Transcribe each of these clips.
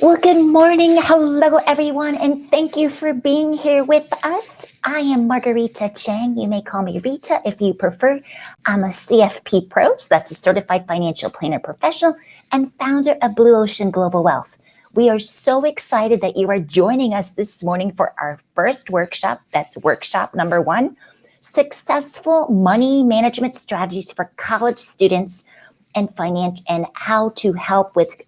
Well, good morning. Hello, everyone, and thank you for being here with us. I am Margarita Chang. You may call me Rita if you prefer. I'm a CFP Pro, so that's a Certified Financial Planner Professional, and founder of Blue Ocean Global Wealth. We are so excited that you are joining us this morning for our first workshop. That's workshop number 1, Successful Money Management Strategies for College Students and how to help with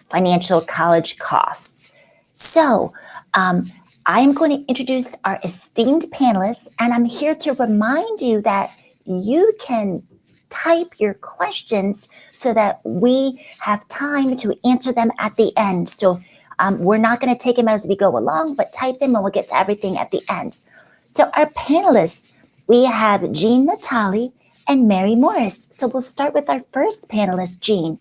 financial college costs. So I'm going to introduce our esteemed panelists, and I'm here to remind you that you can type your questions so that we have time to answer them at the end. So we're not going to take them as we go along, but type them and we'll get to everything at the end. So our panelists, we have Jean Natali and Mary Morris. So we'll start with our first panelist, Jean.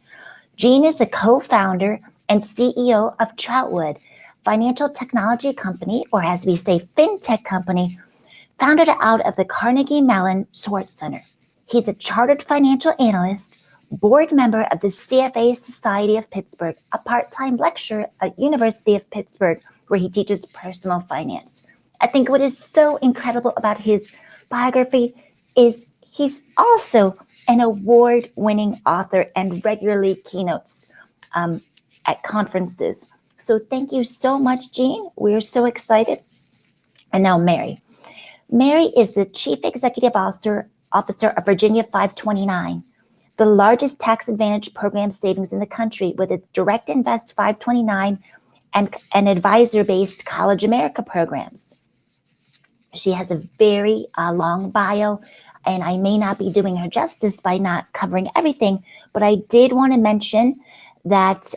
Jean is a co-founder and CEO of Troutwood, financial technology company, or as we say, fintech company, founded out of the Carnegie Mellon Schwartz Center. He's a chartered financial analyst, board member of the CFA Society of Pittsburgh, a part-time lecturer at University of Pittsburgh, where he teaches personal finance. I think what is so incredible about his biography is he's also an award-winning author and regularly keynotes at conferences. So thank you so much, Jean. We're so excited. And now Mary. Mary is the Chief Executive Officer of Virginia 529, the largest tax advantage program savings in the country, with its Direct Invest 529 and advisor-based College America programs. She has a very long bio, and I may not be doing her justice by not covering everything, but I did want to mention that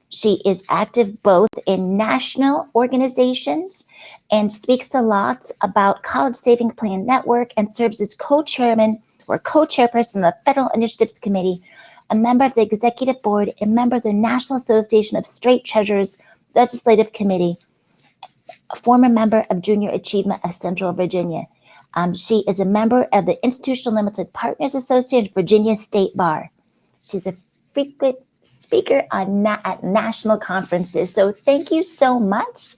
she is active both in national organizations and speaks a lot about College Saving Plan Network, and serves as co-chairman or co-chairperson of the Federal Initiatives Committee, a member of the Executive Board, a member of the National Association of State Treasurers Legislative Committee, a former member of Junior Achievement of Central Virginia. She is a member of the Institutional Limited Partners Association, Virginia State Bar. She's a frequent speaker at national conferences. So thank you so much.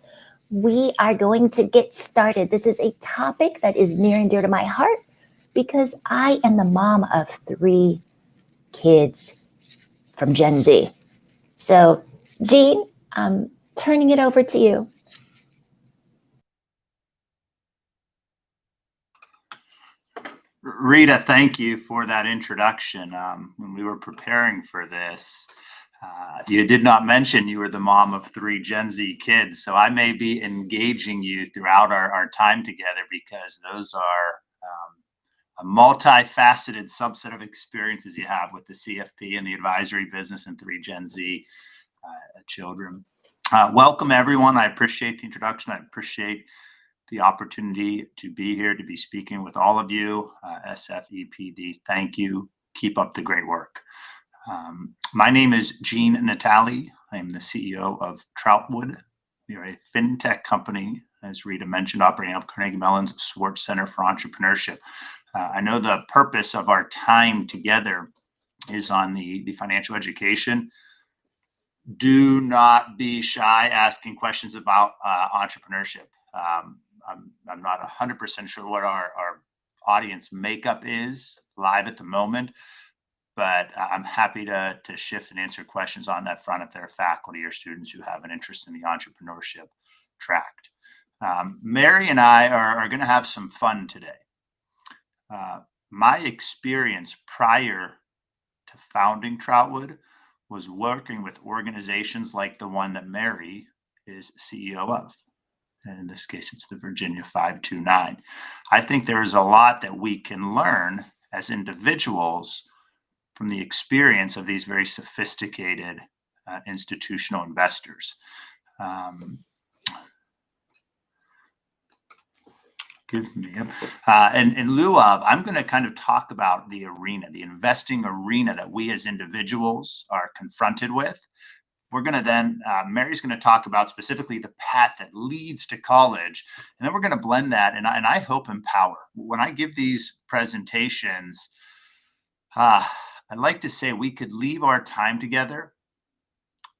We are going to get started. This is a topic that is near and dear to my heart because I am the mom of 3 kids from Gen Z. So Jean, I'm turning it over to you. Rita, thank you for that introduction. When we were preparing for this, you did not mention you were the mom of 3 Gen Z kids, so I may be engaging you throughout our time together because those are a multifaceted subset of experiences you have with the CFP and the advisory business and 3 Gen Z children. Welcome, everyone. I appreciate the introduction. I appreciate the opportunity to be here, to be speaking with all of you. SFEPD, thank you. Keep up the great work. My name is Jean Natali. I am the CEO of Troutwood. We are a fintech company, as Rita mentioned, operating out of Carnegie Mellon's Schwartz Center for Entrepreneurship. I know the purpose of our time together is on the financial education. Do not be shy asking questions about entrepreneurship. I'm not 100% sure what our audience makeup is live at the moment, but I'm happy to shift and answer questions on that front if there are faculty or students who have an interest in the entrepreneurship track. Mary and I are going to have some fun today. My experience prior to founding Troutwood was working with organizations like the one that Mary is CEO of. And in this case, it's the Virginia 529. I think there's a lot that we can learn as individuals from the experience of these very sophisticated institutional investors. And in lieu of, I'm going to kind of talk about the arena, the investing arena that we as individuals are confronted with. We're going to then, Mary's going to talk about specifically the path that leads to college. And then we're going to blend that and I hope empower. When I give these presentations, I'd like to say we could leave our time together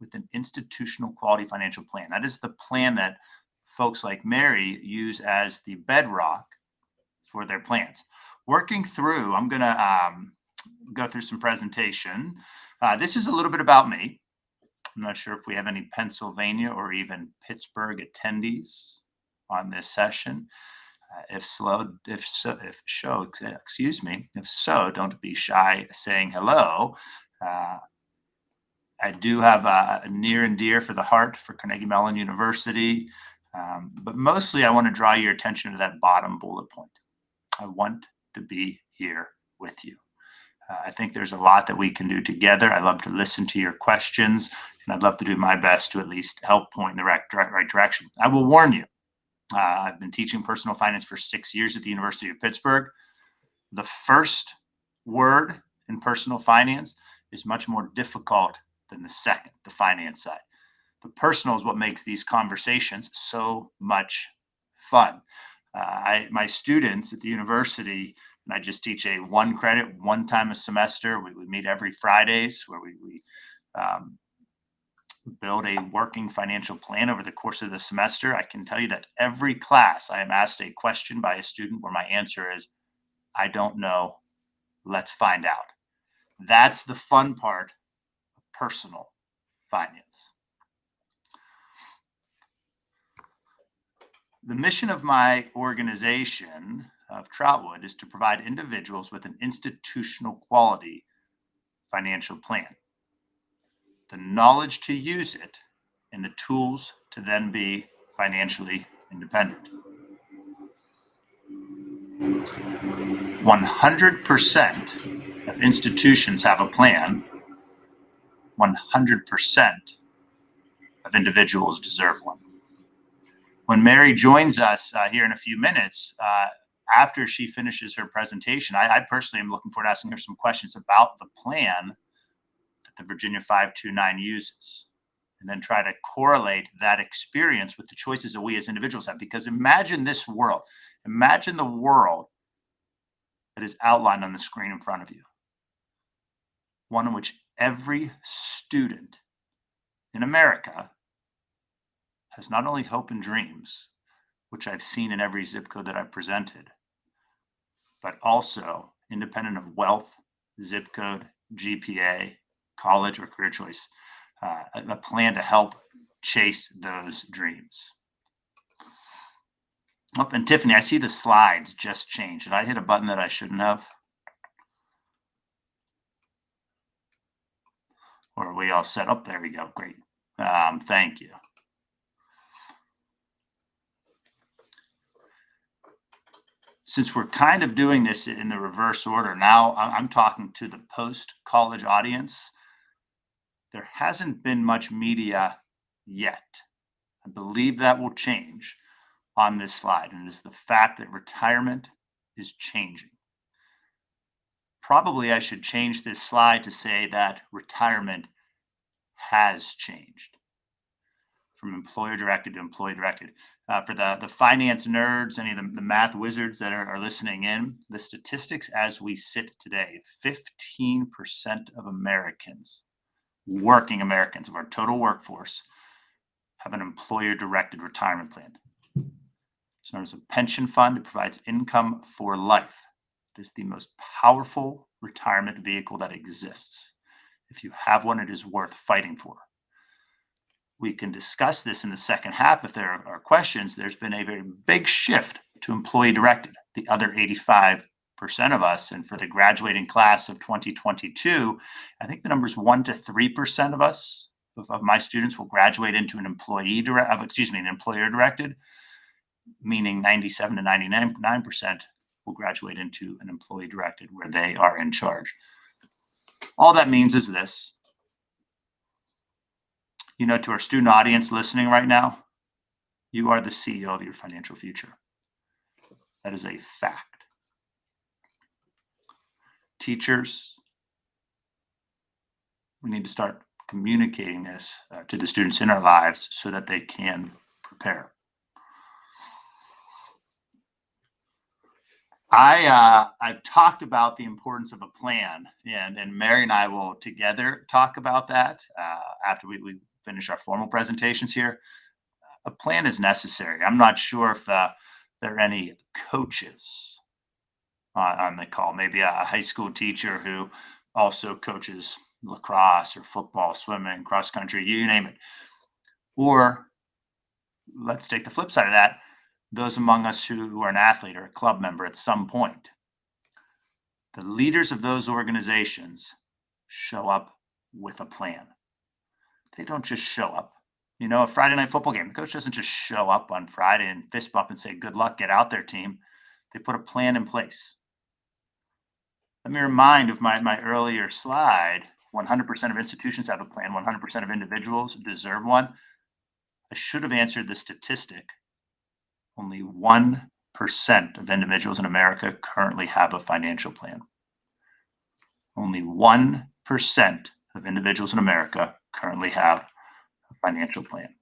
with an institutional quality financial plan. That is the plan that folks like Mary use as the bedrock for their plans. Working through, I'm going to go through some presentation. This is a little bit about me. I'm not sure if we have any Pennsylvania or even Pittsburgh attendees on this session. If so, don't be shy saying hello. I do have a near and dear for the heart for Carnegie Mellon University, but mostly I want to draw your attention to that bottom bullet point. I want to be here with you. I think there's a lot that we can do together. I love to listen to your questions, and I'd love to do my best to at least help point in the right direction. I will warn you, I've been teaching personal finance for 6 years at the University of Pittsburgh. The first word in personal finance is much more difficult than the second, the finance side. The personal is what makes these conversations so much fun. My students at the university, and I just teach a 1 credit, 1 time a semester. We meet every Fridays where we build a working financial plan over the course of the semester. I can tell you that every class I am asked a question by a student where my answer is, I don't know, let's find out. That's the fun part of personal finance. The mission of my organization of Troutwood is to provide individuals with an institutional quality financial plan, the knowledge to use it, and the tools to then be financially independent. 100% of institutions have a plan. 100% of individuals deserve one. When Mary joins us here in a few minutes, after she finishes her presentation, I personally am looking forward to asking her some questions about the plan that the Virginia 529 uses, and then try to correlate that experience with the choices that we as individuals have. Because imagine this world. Imagine the world that is outlined on the screen in front of you. One in which every student in America has not only hope and dreams, which I've seen in every zip code that I've presented, but also independent of wealth, zip code, GPA, college, or career choice, a plan to help chase those dreams. Oh, and Tiffany, I see the slides just changed. Did I hit a button that I shouldn't have? Or are we all set up? There we go. Great. Thank you. Since we're kind of doing this in the reverse order, now I'm talking to the post-college audience. There hasn't been much media yet. I believe that will change on this slide, and it is the fact that retirement is changing. Probably I should change this slide to say that retirement has changed from employer-directed to employee-directed. For the finance nerds, any of the math wizards that are listening in, the statistics as we sit today, 15% of Americans, working Americans of our total workforce, have an employer-directed retirement plan. It's known as a pension fund. It provides income for life. It is the most powerful retirement vehicle that exists. If you have one, it is worth fighting for. We can discuss this in the second half if there are questions. There's been a very big shift to employee-directed. The other 85% of us, and for the graduating class of 2022, I think the number is 1 to 3% of us, of my students, will graduate into an employer-directed, meaning 97 to 99% will graduate into an employee-directed where they are in charge. All that means is this. To our student audience listening right now, you are the CEO of your financial future. That is a fact. Teachers, we need to start communicating this to the students in our lives so that they can prepare. I've talked about the importance of a plan, and Mary and I will together talk about that after we finish our formal presentations here, a plan is necessary. I'm not sure if there are any coaches on the call, maybe a high school teacher who also coaches lacrosse or football, swimming, cross country, you name it. Or let's take the flip side of that, those among us who are an athlete or a club member at some point. The leaders of those organizations show up with a plan. They don't just show up. You know, a Friday night football game, the coach doesn't just show up on Friday and fist bump and say, good luck, get out there, team. They put a plan in place. Let me remind of my earlier slide, 100% of institutions have a plan, 100% of individuals deserve one. I should have answered the statistic. Only 1% of individuals in America currently have a financial plan. Only 1% of individuals in America currently have a financial plan.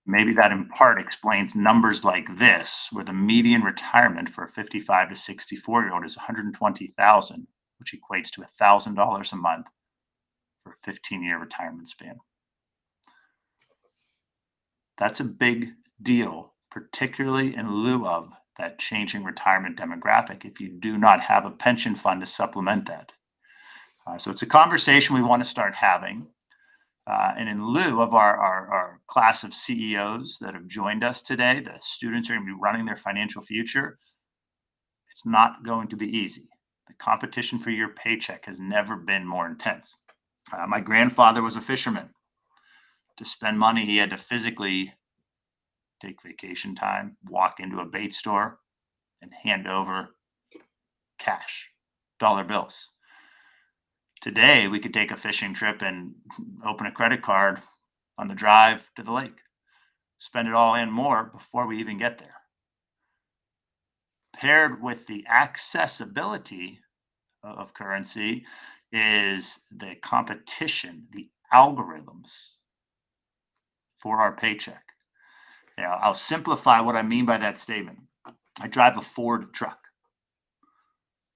Maybe that in part explains numbers like this, where the median retirement for a 55 to 64-year-old is $120,000, which equates to $1,000 a month for a 15-year retirement span. That's a big deal, particularly in lieu of that changing retirement demographic if you do not have a pension fund to supplement that. So it's a conversation we want to start having. And in lieu of our class of CEOs that have joined us today, the students are going to be running their financial future. It's not going to be easy. The competition for your paycheck has never been more intense. My grandfather was a fisherman. To spend money, he had to physically take vacation time, walk into a bait store, and hand over cash, dollar bills. Today, we could take a fishing trip and open a credit card on the drive to the lake, spend it all and more before we even get there. Paired with the accessibility of currency is the competition, the algorithms for our paycheck. I'll simplify what I mean by that statement. I drive a Ford truck,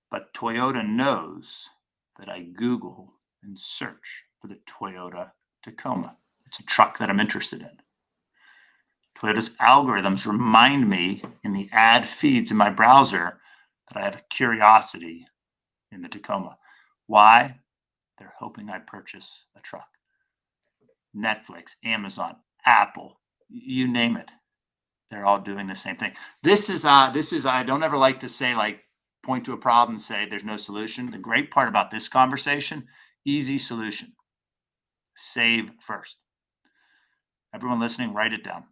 but Toyota knows that I Google and search for the Toyota Tacoma. It's a truck that I'm interested in. Toyota's algorithms remind me in the ad feeds in my browser that I have a curiosity in the Tacoma. Why? They're hoping I purchase a truck. Netflix, Amazon, Apple, you name it. They're all doing the same thing. This is I don't ever like to say, like, point to a problem and say there's no solution. The great part about this conversation, easy solution. Save first. Everyone listening, write it down.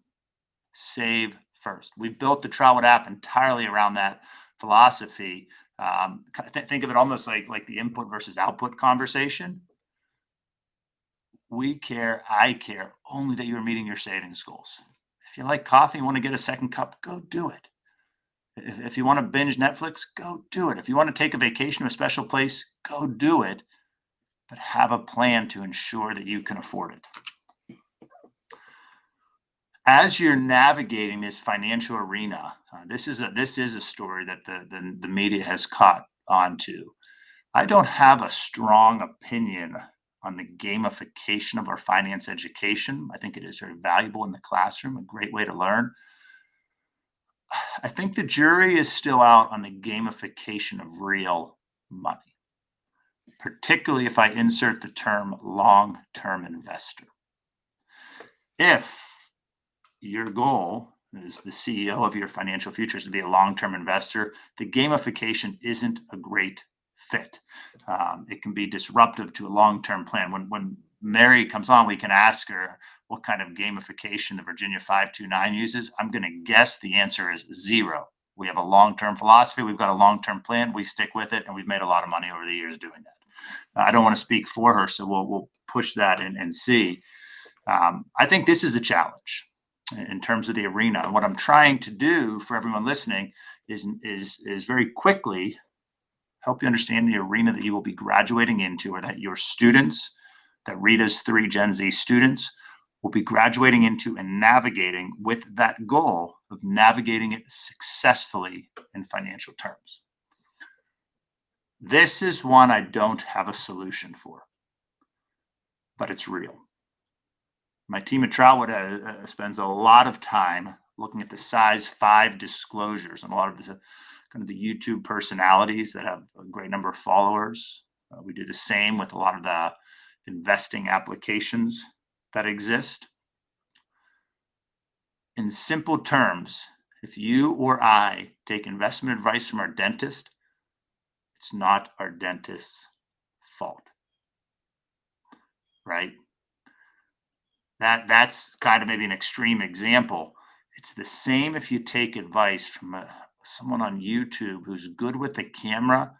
Save first. We built the Trowwood app entirely around that philosophy. Think of it almost like the input versus output conversation. We care, I care, only that you're meeting your savings goals. If you like coffee and want to get a second cup, go do it. If you want to binge Netflix, go do it. If you want to take a vacation to a special place, go do it. But have a plan to ensure that you can afford it. As you're navigating this financial arena, this is a story that the media has caught on to. I don't have a strong opinion on the gamification of our finance education. I think it is very valuable in the classroom, a great way to learn. I think the jury is still out on the gamification of real money, particularly if I insert the term long-term investor. If your goal as the CEO of your financial future is to be a long-term investor, the gamification isn't a great fit. It can be disruptive to a long-term plan. When Mary comes on, we can ask her what kind of gamification the Virginia 529 uses. I'm going to guess the answer is zero. We have a long-term philosophy. We've got a long-term plan. We stick with it, and we've made a lot of money over the years doing that. I don't want to speak for her, so we'll push that and see. I think this is a challenge in terms of the arena. And what I'm trying to do for everyone listening is very quickly help you understand the arena that you will be graduating into, or that your students, that Rita's 3 Gen Z students, will be graduating into and navigating with that goal of navigating it successfully in financial terms. This is one I don't have a solution for, but it's real. My team at Trotwood spends a lot of time looking at the size 5 disclosures and a lot of the kind of the YouTube personalities that have a great number of followers. We do the same with a lot of the investing applications that exist. In simple terms, if you or I take investment advice from our dentist, it's not our dentist's fault, right? That's kind of maybe an extreme example. It's the same if you take advice from someone on YouTube who's good with the camera.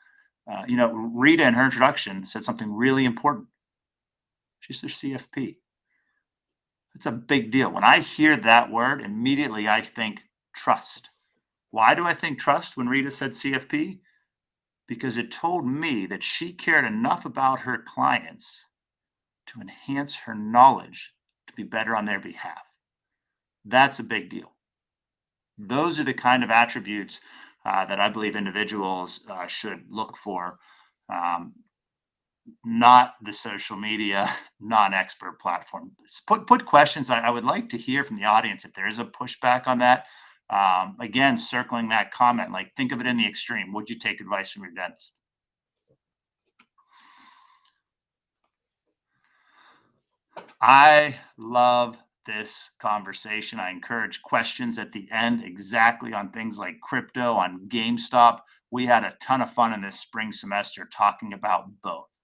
Rita in her introduction said something really important. She's their CFP. It's a big deal. When I hear that word, immediately I think trust. Why do I think trust when Rita said CFP? Because it told me that she cared enough about her clients to enhance her knowledge to be better on their behalf. That's a big deal. Those are the kind of attributes that I believe individuals should look for, not the social media non-expert platform. Put questions. I would like to hear from the audience if there is a pushback on that. Again, circling that comment, like think of it in the extreme. Would you take advice from your dentist? I love this conversation. I encourage questions at the end, exactly on things like crypto, on GameStop. We had a ton of fun in this spring semester talking about both.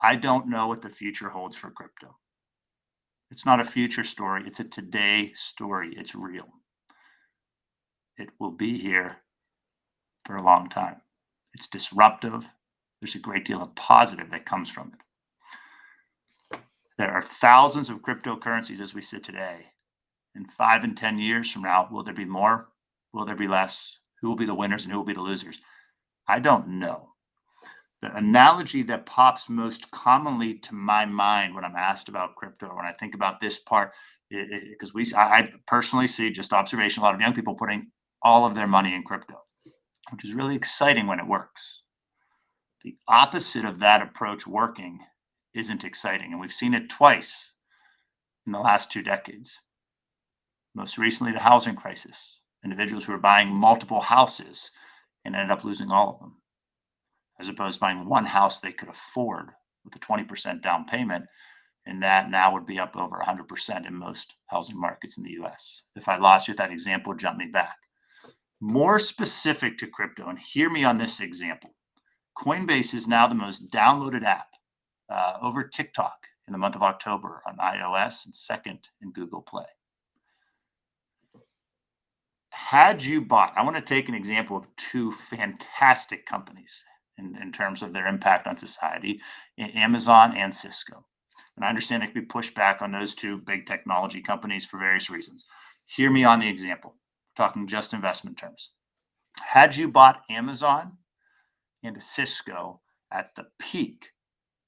I don't know what the future holds for crypto. It's not a future story. It's a today story. It's real. It will be here for a long time. It's disruptive. There's a great deal of positive that comes from it. There are thousands of cryptocurrencies as we sit today. In 5 and 10 years from now, will there be more? Will there be less? Who will be the winners and who will be the losers? I don't know. The analogy that pops most commonly to my mind when I'm asked about crypto, when I think about this part, because I personally see, just observation, a lot of young people putting all of their money in crypto, which is really exciting when it works. The opposite of that approach working isn't exciting. And we've seen it twice in the last 2 decades. Most recently, the housing crisis. Individuals who were buying multiple houses and ended up losing all of them, as opposed to buying one house they could afford with a 20% down payment. And that now would be up over 100% in most housing markets in the US. If I lost you with that example, jump me back. More specific to crypto, and hear me on this example. Coinbase is now the most downloaded app over TikTok in the month of October on iOS and second in Google Play. Had you bought, I want to take an example of 2 fantastic companies in terms of their impact on society, Amazon and Cisco. And I understand there could be pushback on those 2 big technology companies for various reasons. Hear me on the example, talking just investment terms. Had you bought Amazon and Cisco at the peak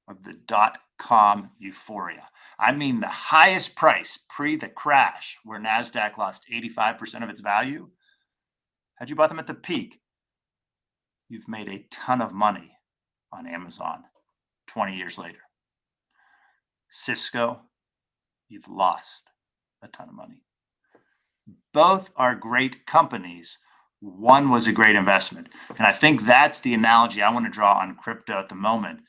of the .com euphoria, I mean the highest price pre the crash where NASDAQ lost 85% of its value, had you bought them at the peak, you've made a ton of money on Amazon 20 years later. Cisco, you've lost a ton of money. Both are great companies. One was a great investment. And I think that's the analogy I want to draw on crypto at the moment.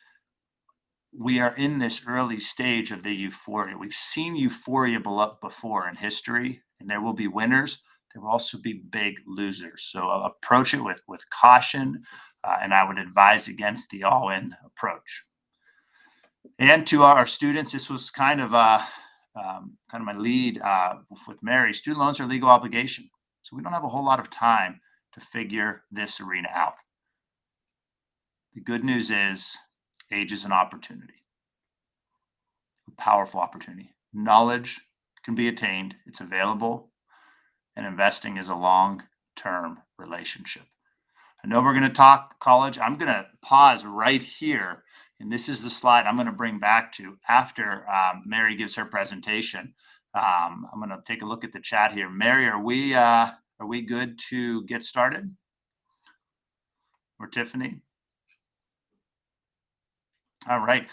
We are in this early stage of the euphoria. We've seen euphoria before in history, and there will be winners. There will also be big losers. So approach it with caution, and I would advise against the all-in approach. And to our students, this was kind of my lead with Mary. Student loans are a legal obligation, so we don't have a whole lot of time to figure this arena out. The good news is age is an opportunity, a powerful opportunity. Knowledge can be attained, it's available, and investing is a long-term relationship. I know we're going to talk college. I'm going to pause right here, and this is the slide I'm going to bring back to after Mary gives her presentation. I'm going to take a look at the chat here. Mary, are we good to get started? Or Tiffany? All right.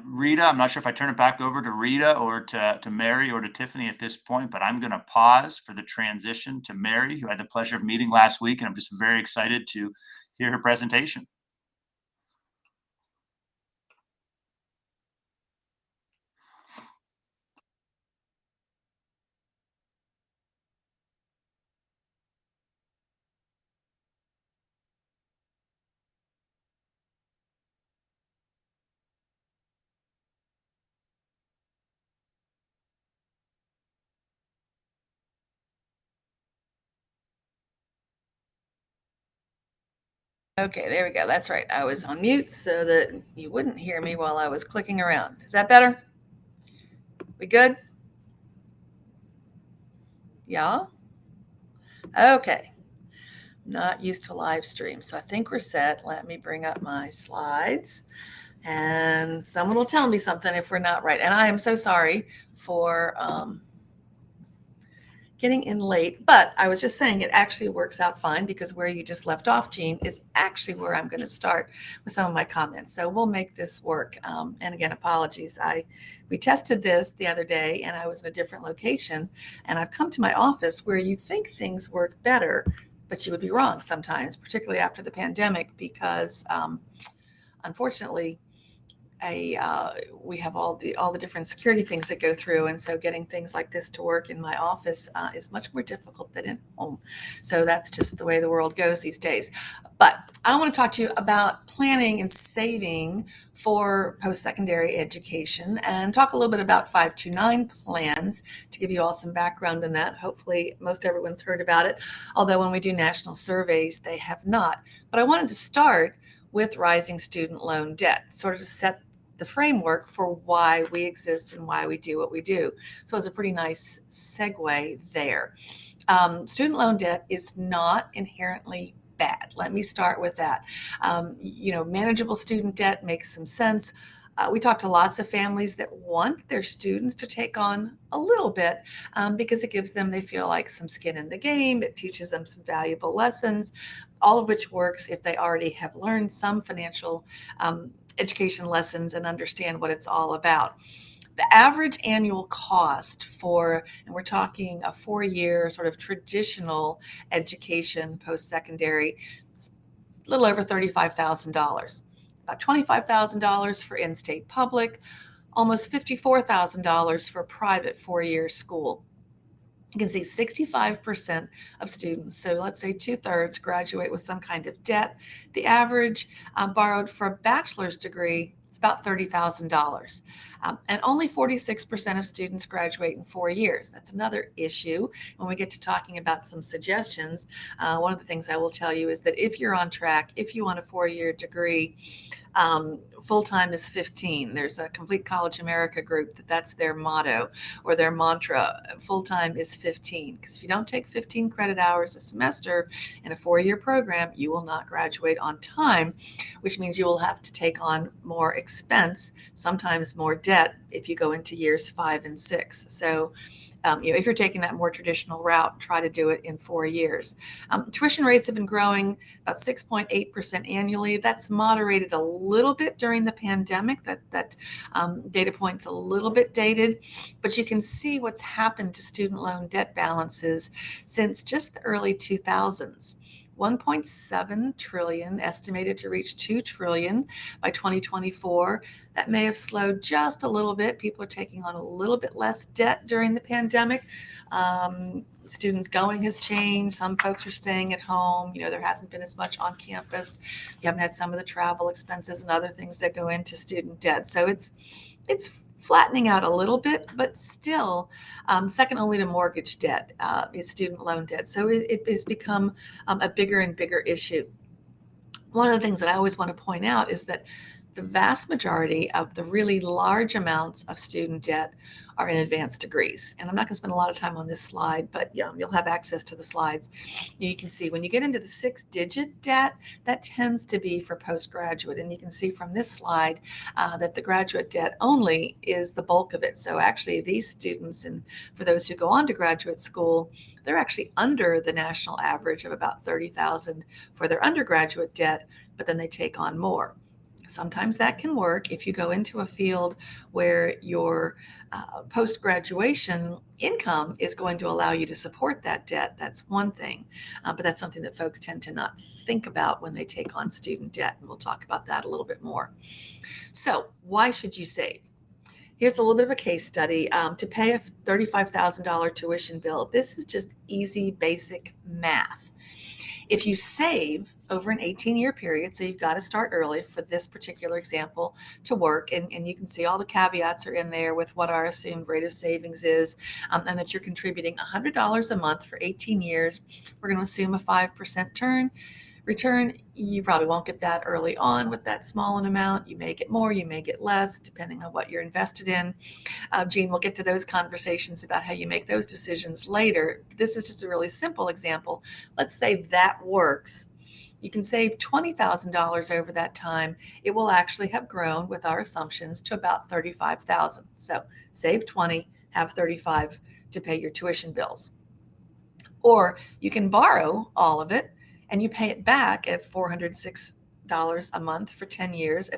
Rita. I'm not sure if I turn it back over to Rita or to Mary or to Tiffany at this point, but I'm going to pause for the transition to Mary, who I had the pleasure of meeting last week, and I'm just very excited to hear her presentation. Okay, there we go. That's right. I was on mute so that you wouldn't hear me while I was clicking around. Is that better? We good? Y'all? Okay. Not used to live stream, so I think we're set. Let me bring up my slides and someone will tell me something if we're not right. And I am so sorry for getting in late, but I was just saying it actually works out fine because where you just left off, Jean, is actually where I'm going to start with some of my comments. So we'll make this work. And again, apologies. We tested this the other day and I was in a different location, and I've come to my office where you think things work better, but you would be wrong sometimes, particularly after the pandemic, because unfortunately, we have all the different security things that go through, and so getting things like this to work in my office is much more difficult than at home. So that's just the way the world goes these days. But I want to talk to you about planning and saving for post-secondary education, and talk a little bit about 529 plans to give you all some background in that. Hopefully most everyone's heard about it, although when we do national surveys they have not. But I wanted to start with rising student loan debt, sort of to set the framework for why we exist and why we do what we do. So it's a pretty nice segue there. Student loan debt is not inherently bad. Let me start with that. Manageable student debt makes some sense. We talk to lots of families that want their students to take on a little bit because it gives them, they feel like, some skin in the game. It teaches them some valuable lessons, all of which works if they already have learned some financial education lessons and understand what it's all about. The average annual cost for, and we're talking a 4-year sort of traditional education post-secondary, a little over $35,000. About $25,000 for in-state public, almost $54,000 for private 4-year school. You can see 65% of students, so let's say 2/3, graduate with some kind of debt. The average borrowed for a bachelor's degree is about $30,000. And only 46% of students graduate in 4 years. That's another issue. When we get to talking about some suggestions, one of the things I will tell you is that if you're on track, if you want a 4-year degree, full-time is 15. There's a Complete College America group that's their motto or their mantra. Full-time is 15, because if you don't take 15 credit hours a semester in a 4-year program, you will not graduate on time, which means you will have to take on more expense, sometimes more debt, if you go into years 5 and 6. So if you're taking that more traditional route, try to do it in 4 years. Tuition rates have been growing about 6.8% annually. That's moderated a little bit during the pandemic. That data point's a little bit dated, but you can see what's happened to student loan debt balances since just the early 2000s. 1.7 trillion, estimated to reach 2 trillion by 2024. That may have slowed just a little bit. People are taking on a little bit less debt during the pandemic. Students going has changed. Some folks are staying at home. There hasn't been as much on campus. You haven't had some of the travel expenses and other things that go into student debt. So it's flattening out a little bit, but still second only to mortgage debt is student loan debt. So it has become a bigger and bigger issue. One of the things that I always want to point out is that the vast majority of the really large amounts of student debt are in advanced degrees. And I'm not going to spend a lot of time on this slide, but you'll have access to the slides. You can see when you get into the 6-digit debt, that tends to be for postgraduate. And you can see from this slide that the graduate debt only is the bulk of it. So actually these students, and for those who go on to graduate school, they're actually under the national average of about $30,000 for their undergraduate debt, but then they take on more. Sometimes that can work if you go into a field where your post-graduation income is going to allow you to support that debt. That's one thing, but that's something that folks tend to not think about when they take on student debt, and we'll talk about that a little bit more. So why should you save? Here's a little bit of a case study. To pay a $35,000 tuition bill, this is just easy, basic math. If you save over an 18-year period, so you've got to start early for this particular example to work, and you can see all the caveats are in there with what our assumed rate of savings is, and that you're contributing $100 a month for 18 years. We're going to assume a 5% return. You probably won't get that early on with that small an amount. You may get more, you may get less, depending on what you're invested in. Jean, we'll get to those conversations about how you make those decisions later. This is just a really simple example. Let's say that works. You can save $20,000 over that time. It will actually have grown with our assumptions to about $35,000. So save 20, have 35 to pay your tuition bills. Or you can borrow all of it and you pay it back at $406 a month for 10 years.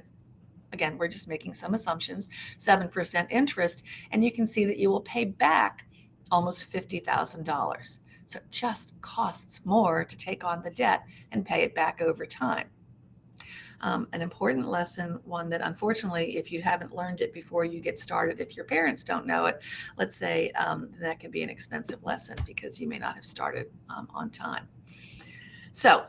Again, we're just making some assumptions, 7% interest, and you can see that you will pay back almost $50,000. So it just costs more to take on the debt and pay it back over time. An important lesson, one that unfortunately, if you haven't learned it before you get started, if your parents don't know it, let's say that can be an expensive lesson because you may not have started on time. So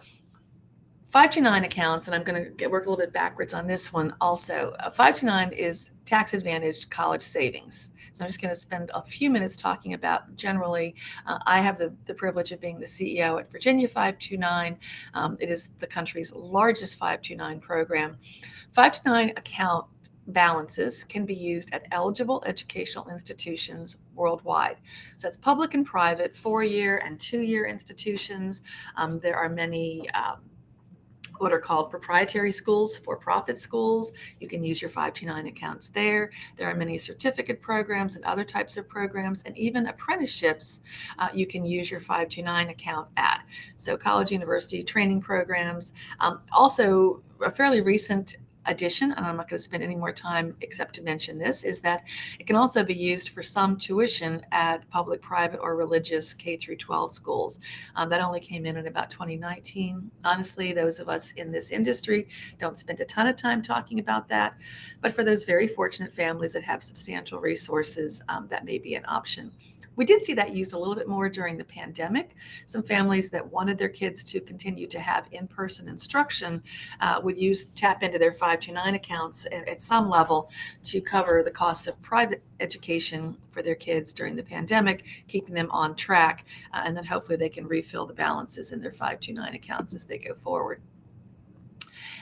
529 accounts, and I'm going to work a little bit backwards on this one also. 529 is tax advantaged college savings. So I'm just going to spend a few minutes talking about generally. I have the privilege of being the CEO at Virginia 529. It is the country's largest 529 program. 529 account balances can be used at eligible educational institutions worldwide. So that's public and private, 4-year and 2-year institutions. There are many what are called proprietary schools, for-profit schools. You can use your 529 accounts there. There are many certificate programs and other types of programs, and even apprenticeships you can use your 529 account at. So college, university, training programs. Also, a fairly recent addition, and I'm not going to spend any more time except to mention this, is that it can also be used for some tuition at public, private, or religious K through 12 schools. That only came in about 2019. Honestly, those of us in this industry don't spend a ton of time talking about that, but for those very fortunate families that have substantial resources, that may be an option. We did see that used a little bit more during the pandemic. Some families that wanted their kids to continue to have in-person instruction would tap into their 529 accounts at some level to cover the costs of private education for their kids during the pandemic, keeping them on track, and then hopefully they can refill the balances in their 529 accounts as they go forward.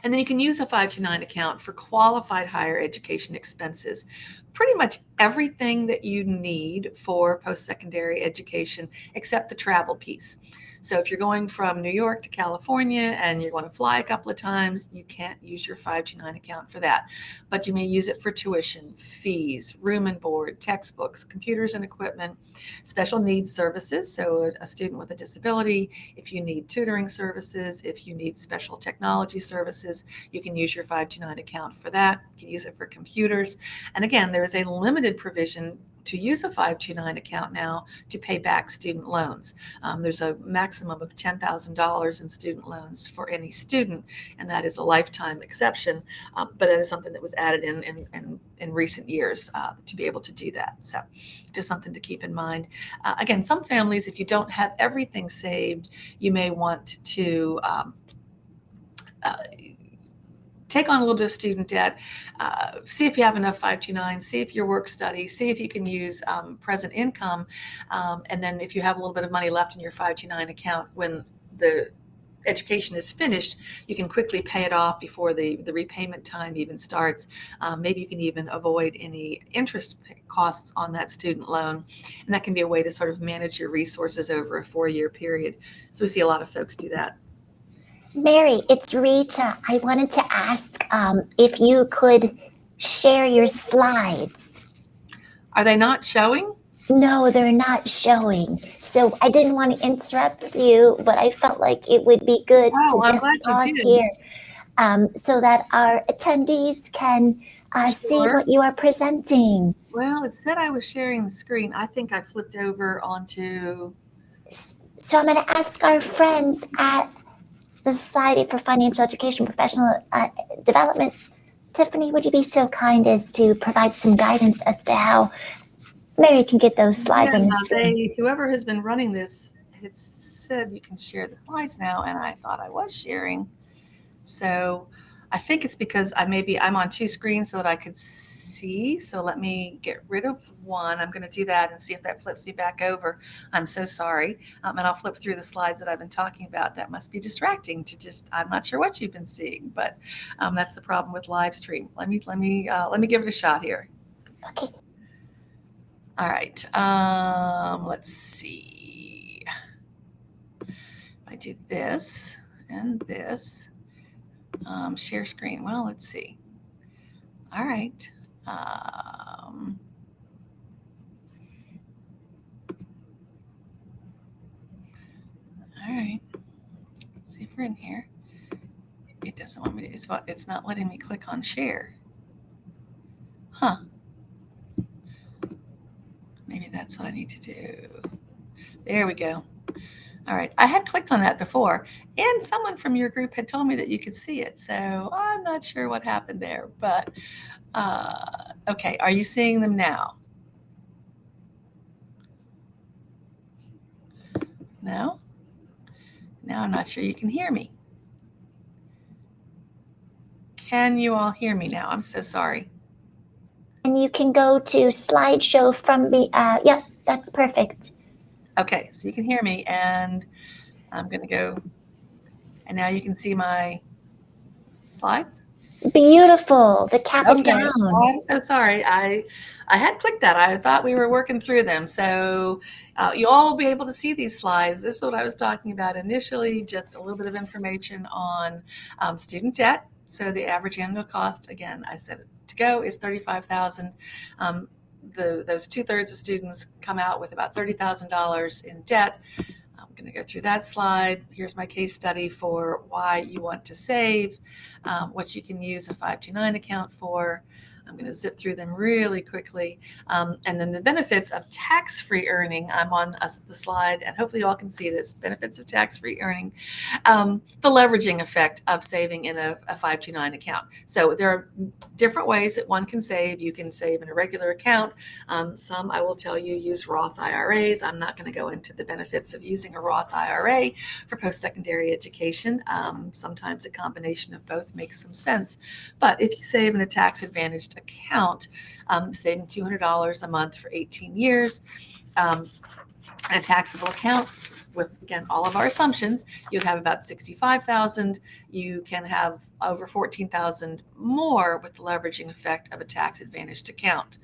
And then you can use a 529 account for qualified higher education expenses. Pretty much everything that you need for post-secondary education except the travel piece. So if you're going from New York to California and you're going to fly a couple of times, you can't use your 529 account for that. But you may use it for tuition, fees, room and board, textbooks, computers and equipment, special needs services. So a student with a disability, if you need tutoring services, if you need special technology services, you can use your 529 account for that. You can use it for computers. And again, there is a limited provision to use a 529 account now to pay back student loans. There's a maximum of $10,000 in student loans for any student, and that is a lifetime exception, but that is something that was added in recent years to be able to do that. So just something to keep in mind. Again, some families, if you don't have everything saved, you may want to take on a little bit of student debt, see if you have enough 529, see if your work study, see if you can use present income, and then if you have a little bit of money left in your 529 account when the education is finished, you can quickly pay it off before the repayment time even starts. Maybe you can even avoid any interest costs on that student loan, and that can be a way to sort of manage your resources over a 4-year period. So we see a lot of folks do that. Mary, it's Rita. I wanted to ask if you could share your slides. Are they not showing? No, they're not showing. So I didn't want to interrupt you, but I felt like it would be good Oh, to I'm just glad you pause did. here. so that our attendees can see Sure. what you are presenting. Well, it said I was sharing the screen. I think I flipped over onto. So I'm going to ask our friends at the Society for Financial Education Professional Development. Tiffany, would you be so kind as to provide some guidance as to how Mary can get those slides on the screen? Whoever has been running this, it said you can share the slides now, and I thought I was sharing. So I think it's because I'm on two screens so that I could see. So let me get rid of one. I'm going to do that and see if that flips me back over. I'm so sorry. And I'll flip through the slides that I've been talking about. That must be distracting to I'm not sure what you've been seeing, but that's the problem with live stream. Let me give it a shot here. Okay. All right. Let's see. If I do this and this. Share screen. Well, let's see. All right. All right. Let's see if we're in here. It doesn't want me to, it's not letting me click on share. Huh. Maybe that's what I need to do. There we go. All right. I had clicked on that before, and someone from your group had told me that you could see it. So I'm not sure what happened there, but okay. Are you seeing them now? No? Now I'm not sure you can hear me. Can you all hear me now? I'm so sorry. And you can go to slideshow from the, yep, that's perfect. Okay, so you can hear me, and I'm going to go, and now you can see my slides. Beautiful. The cap and Okay. gown. I'm so sorry. I had clicked that. I thought we were working through them. So you all will be able to see these slides. This is what I was talking about initially, just a little bit of information on student debt. So the average annual cost, again, I said to go is $35,000. Those 2/3 of students come out with about $30,000 in debt. I'm going to go through that slide. Here's my case study for why you want to save, what you can use a 529 account for. I'm going to zip through them really quickly. And then the benefits of tax-free earning. I'm on the slide, and hopefully you all can see this. Benefits of tax-free earning. The leveraging effect of saving in a 529 account. So there are different ways that one can save. You can save in a regular account. Some, I will tell you, use Roth IRAs. I'm not going to go into the benefits of using a Roth IRA for post-secondary education. Sometimes a combination of both makes some sense. But if you save in a tax-advantaged account, saving $200 a month for 18 years, in a taxable account, with, again, all of our assumptions, you'd have about $65,000. You can have over $14,000 more with the leveraging effect of a tax-advantaged account.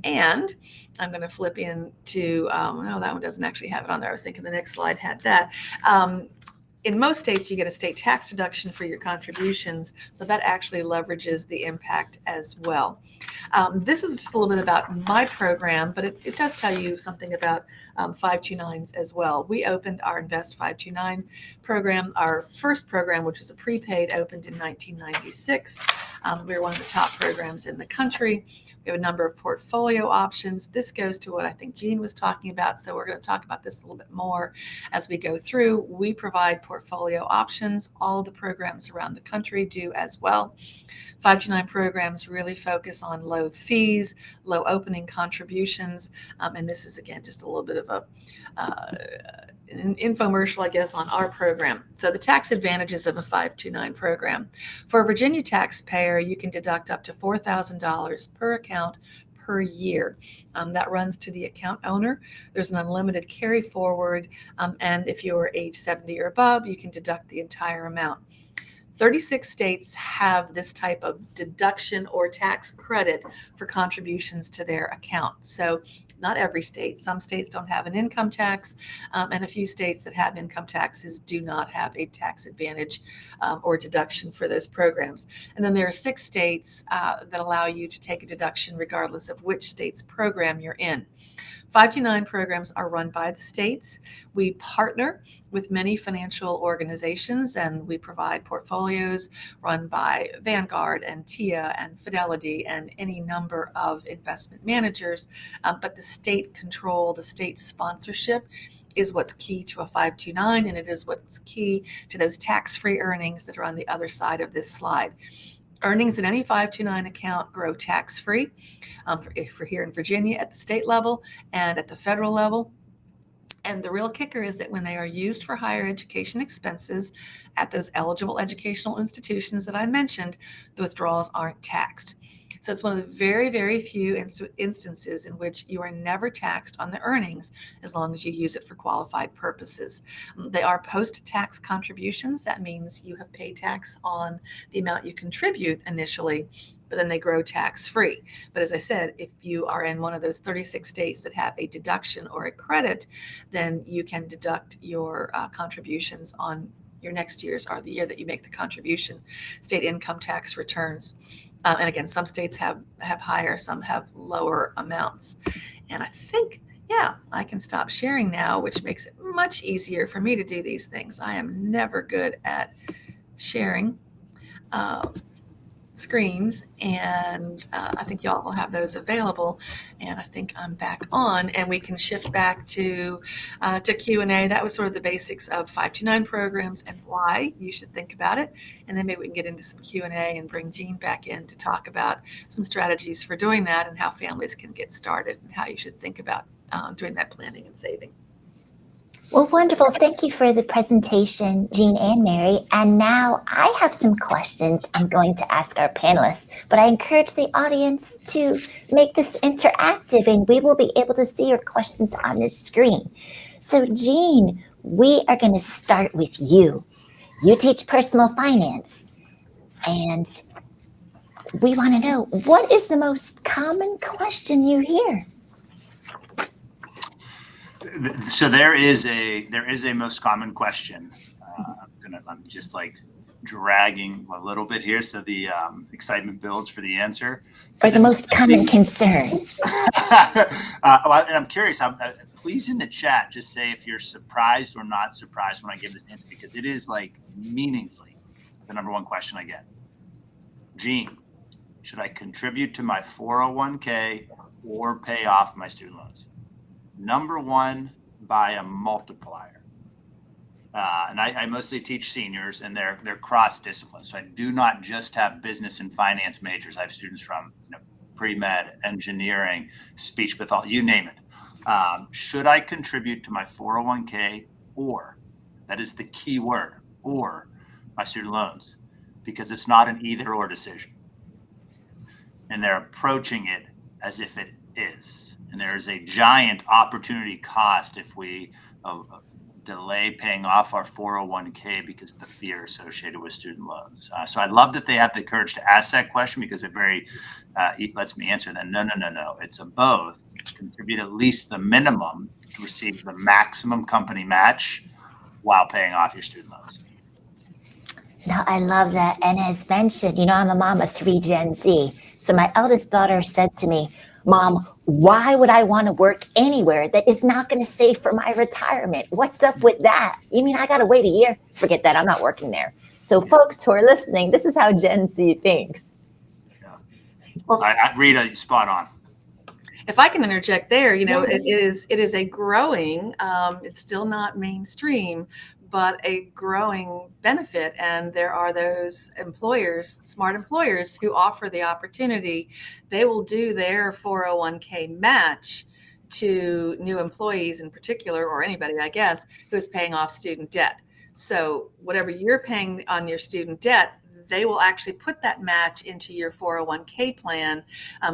And I'm going to flip into, no, that one doesn't actually have it on there. I was thinking the next slide had that. In most states, you get a state tax deduction for your contributions, so that actually leverages the impact as well. This is just a little bit about my program, but it does tell you something about 529s as well. We opened our Invest 529 program. Our first program, which was a prepaid, opened in 1996. We were one of the top programs in the country. We have a number of portfolio options. This goes to what I think Jean was talking about, so we're going to talk about this a little bit more as we go through. We provide portfolio options. All of the programs around the country do as well. 529 programs really focus on low fees, low opening contributions, and this is, again, just a little bit of an infomercial, I guess, on our program. So the tax advantages of a 529 program. For a Virginia taxpayer, you can deduct up to $4,000 per account per year. That runs to the account owner. There's an unlimited carry forward, and if you're age 70 or above, you can deduct the entire amount. 36 states have this type of deduction or tax credit for contributions to their account. So not every state. Some states don't have an income tax, and a few states that have income taxes do not have a tax advantage or deduction for those programs. And then there are 6 states that allow you to take a deduction regardless of which state's program you're in. 529 programs are run by the states. We partner with many financial organizations, and we provide portfolio portfolios run by Vanguard and TIA and Fidelity and any number of investment managers. But the state control, the state sponsorship is what's key to a 529, and it is what's key to those tax-free earnings that are on the other side of this slide. Earnings in any 529 account grow tax-free for here in Virginia at the state level and at the federal level. And the real kicker is that when they are used for higher education expenses at those eligible educational institutions that I mentioned, the withdrawals aren't taxed. So it's one of the very, very few instances in which you are never taxed on the earnings as long as you use it for qualified purposes. They are post-tax contributions. That means you have paid tax on the amount you contribute initially, but then they grow tax-free. But as I said, if you are in one of those 36 states that have a deduction or a credit, then you can deduct your contributions on your next year's or the year that you make the contribution state income tax returns. And again, some states have higher, some have lower amounts. And I think, yeah, I can stop sharing now, which makes it much easier for me to do these things. I am never good at sharing screens, and I think y'all will have those available. And I think I'm back on, and we can shift back to Q&A. That was sort of the basics of 529 programs and why you should think about it. And then maybe we can get into some Q&A and bring Jean back in to talk about some strategies for doing that and how families can get started and how you should think about doing that planning and saving. Well, wonderful. Thank you for the presentation, Jean and Mary. And now I have some questions I'm going to ask our panelists, but I encourage the audience to make this interactive and we will be able to see your questions on this screen. So Jean, we are going to start with you. You teach personal finance and we want to know, what is the most common question you hear? So there is a most common question. I'm just like dragging a little bit here, so the excitement builds for the answer. Or the most common concern. And I'm curious. Please in the chat just say if you're surprised or not surprised when I give this answer, because it is like meaningfully the number one question I get. Jean, should I contribute to my 401k or pay off my student loans? Number one by a multiplier. And I mostly teach seniors and they're cross-discipline. So I do not just have business and finance majors. I have students from pre-med, engineering, speech pathology, you name it. Should I contribute to my 401k or, that is the key word, or my student loans? Because it's not an either or decision. And they're approaching it as if it is. And there is a giant opportunity cost if we delay paying off our 401k because of the fear associated with student loans. So I love that they have the courage to ask that question because it lets me answer that. No. It's a both. Contribute at least the minimum to receive the maximum company match while paying off your student loans. No, I love that. And as mentioned, I'm a mom of 3 Gen Z. So my eldest daughter said to me, Mom, why would I want to work anywhere that is not going to save for my retirement? What's up with that? You mean I got to wait a year? Forget that. I'm not working there. So folks who are listening, this is how Gen Z thinks. Yeah. Well, Rita, spot on. If I can interject there, yes. It is a growing, it's still not mainstream, but a growing benefit. And there are those employers, smart employers, who offer the opportunity. They will do their 401k match to new employees in particular, or anybody, I guess, who is paying off student debt. So whatever you're paying on your student debt, they will actually put that match into your 401k plan.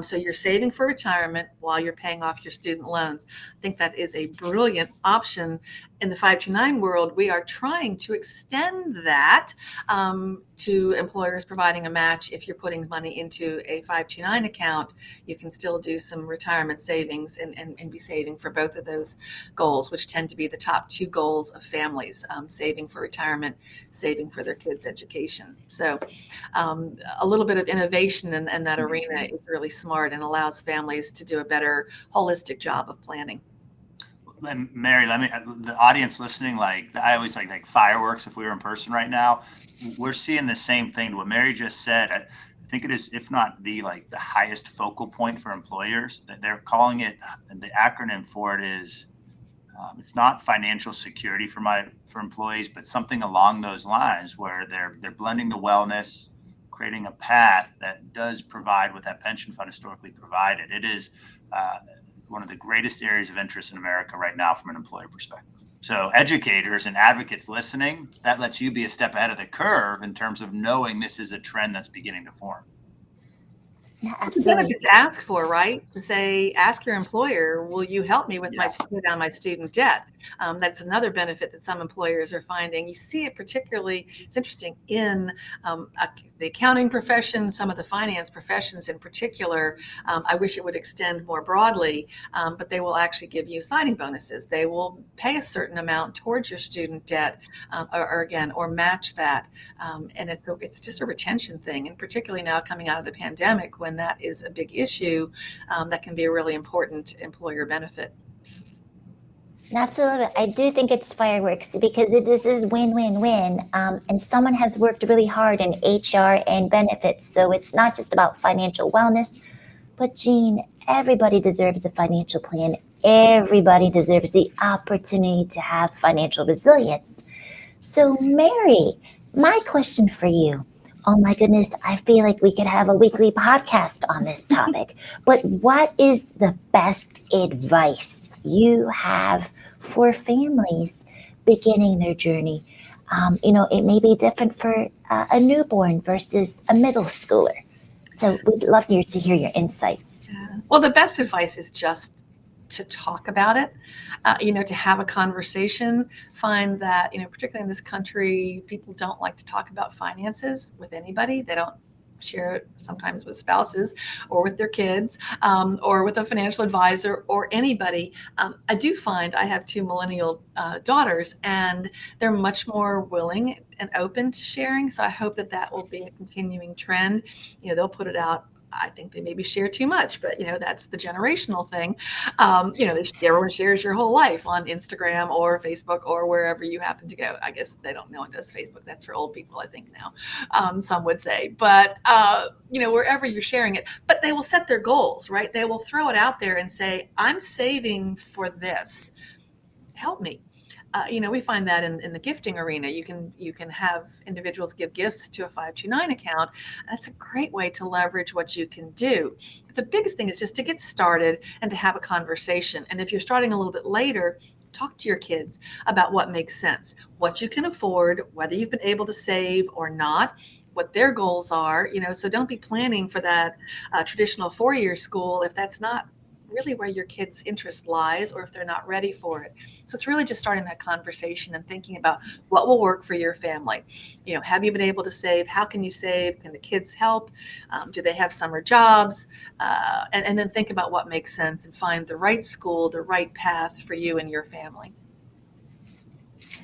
So you're saving for retirement while you're paying off your student loans. I think that is a brilliant option. In the 529 world, we are trying to extend that to employers providing a match. If you're putting money into a 529 account, you can still do some retirement savings and be saving for both of those goals, which tend to be the top 2 goals of families, saving for retirement, saving for their kids' education. So a little bit of innovation in that arena is really smart and allows families to do a better holistic job of planning. And Mary, the audience listening, like I always like fireworks. If we were in person right now, we're seeing the same thing. What Mary just said, I think it is, if not the highest focal point for employers. That they're calling it, the acronym for it is, it's not financial security for employees, but something along those lines where they're blending the wellness, creating a path that does provide what that pension fund historically provided. It is one of the greatest areas of interest in America right now from an employer perspective. So educators and advocates listening, that lets you be a step ahead of the curve in terms of knowing this is a trend that's beginning to form. Yeah, It's a absolutely. benefit to ask for, right? To say, ask your employer, will you help me with Yes. my student debt? That's another benefit that some employers are finding. You see it particularly, it's interesting, in the accounting profession, some of the finance professions in particular. I wish it would extend more broadly, but they will actually give you signing bonuses. They will pay a certain amount towards your student debt, or match that. And it's just a retention thing, and particularly now coming out of the pandemic, when that is a big issue, that can be a really important employer benefit. Absolutely. I do think it's fireworks because this is win-win-win. And someone has worked really hard in HR and benefits. So it's not just about financial wellness, but Jean, everybody deserves a financial plan. Everybody deserves the opportunity to have financial resilience. So Mary, my question for you. Oh my goodness, I feel like we could have a weekly podcast on this topic. But what is the best advice you have for families beginning their journey? It may be different for a newborn versus a middle schooler. So we'd love to hear your insights. Well, the best advice is just to talk about it, to have a conversation. Find that, particularly in this country, people don't like to talk about finances with anybody. They don't share it sometimes with spouses or with their kids, or with a financial advisor or anybody. I do find I have two millennial daughters, and they're much more willing and open to sharing. So I hope that will be a continuing trend. They'll put it out. I think they maybe share too much, but that's the generational thing. Everyone shares your whole life on Instagram or Facebook or wherever you happen to go. I guess no one does Facebook. That's for old people, I think now. Some would say, but wherever you're sharing it, but they will set their goals, right? They will throw it out there and say, I'm saving for this. Help me. We find that in the gifting arena. You can have individuals give gifts to a 529 account. That's a great way to leverage what you can do. But the biggest thing is just to get started and to have a conversation. And if you're starting a little bit later, talk to your kids about what makes sense, what you can afford, whether you've been able to save or not, what their goals are. So don't be planning for that traditional 4-year school if that's not really where your kid's interest lies, or if they're not ready for it. So it's really just starting that conversation and thinking about what will work for your family. Have you been able to save? How can you save? Can the kids help? Do they have summer jobs? And then think about what makes sense and find the right school, the right path for you and your family.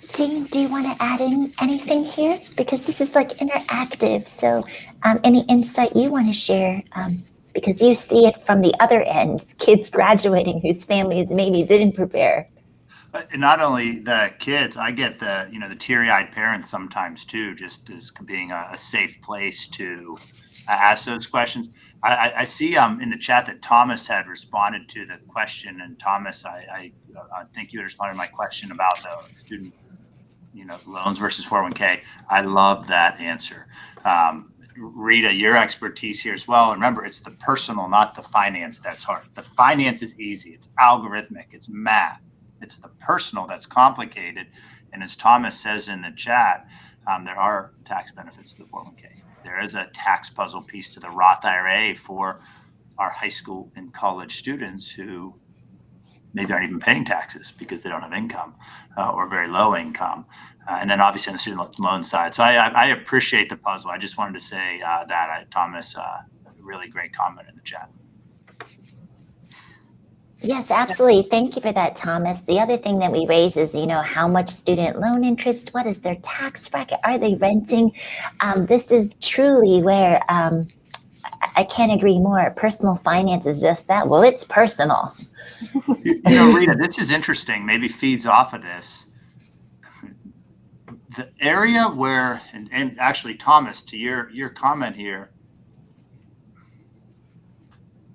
Jean, do you want to add in anything here? Because this is like interactive. So any insight you want to share? Because you see it from the other end, kids graduating whose families maybe didn't prepare. But not only the kids, I get the teary-eyed parents sometimes too, just as being a safe place to ask those questions. I see in the chat that Thomas had responded to the question, and Thomas, I think you had responded to my question about the student loans versus 401k. I love that answer. Rita, your expertise here as well. And remember, it's the personal, not the finance, that's hard. The finance is easy. It's algorithmic. It's math. It's the personal that's complicated. And as Thomas says in the chat, there are tax benefits to the 401k. There is a tax puzzle piece to the Roth IRA for our high school and college students who maybe aren't even paying taxes because they don't have income or very low income. And then obviously on the student loan side. So I appreciate the puzzle. I just wanted to say Thomas, really great comment in the chat. Yes, absolutely. Thank you for that, Thomas. The other thing that we raise is, how much student loan interest, what is their tax bracket? Are they renting? This is truly where I can't agree more. Personal finance is just that. Well, it's personal. Rita, this is interesting. Maybe feeds off of this. The area where, and actually, Thomas, to your comment here,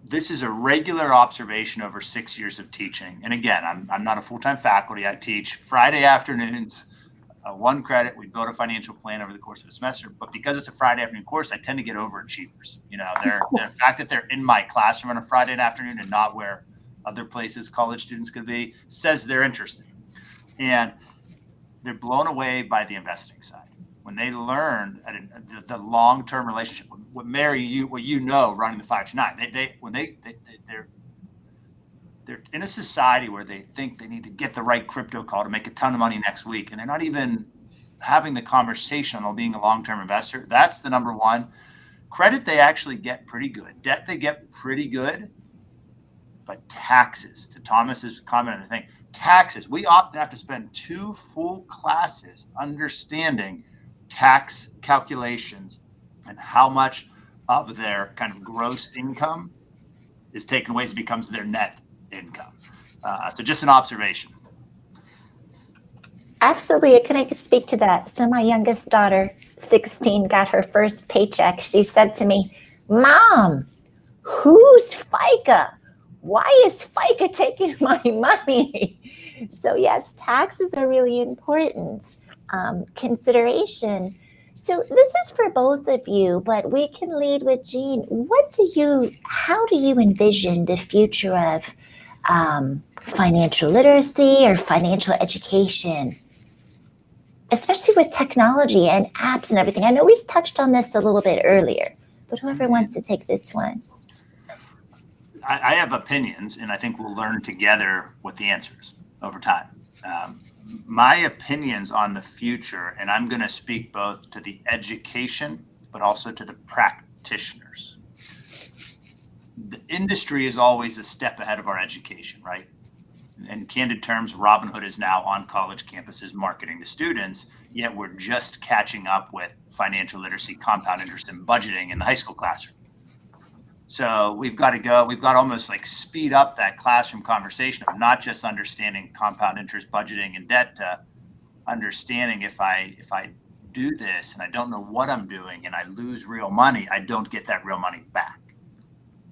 this is a regular observation over 6 years of teaching. And again, I'm not a full-time faculty. I teach Friday afternoons, one credit. We build a financial plan over the course of a semester. But because it's a Friday afternoon course, I tend to get overachievers. The fact that they're in my classroom on a Friday afternoon and not where other places college students could be says they're interesting. And they're blown away by the investing side. When they learn the long-term relationship, what Mary, running the 5 to 9, they're in a society where they think they need to get the right crypto call to make a ton of money next week, and they're not even having the conversation on being a long-term investor. That's the number one. Credit, they actually get pretty good. Debt, they get pretty good. But taxes, to Thomas's comment on the thing, taxes, we often have to spend 2 full classes understanding tax calculations and how much of their kind of gross income is taken away as it becomes their net income. So just an observation. Absolutely. Can I speak to that? So my youngest daughter, 16, got her first paycheck. She said to me, "Mom, who's FICA? Why is FICA taking my money?" So yes, taxes are really important consideration. So this is for both of you, but we can lead with Jean. How do you envision the future of financial literacy or financial education, especially with technology and apps and everything? I know we touched on this a little bit earlier, but whoever wants to take this one. I have opinions, and I think we'll learn together what the answer is over time. My opinions on the future, and I'm going to speak both to the education, but also to the practitioners. The industry is always a step ahead of our education, right? In candid terms, Robinhood is now on college campuses marketing to students, yet we're just catching up with financial literacy, compound interest, and budgeting in the high school classroom. So we've got to almost like speed up that classroom conversation of not just understanding compound interest, budgeting, and debt, to understanding if I do this and I don't know what I'm doing and I lose real money, I don't get that real money back.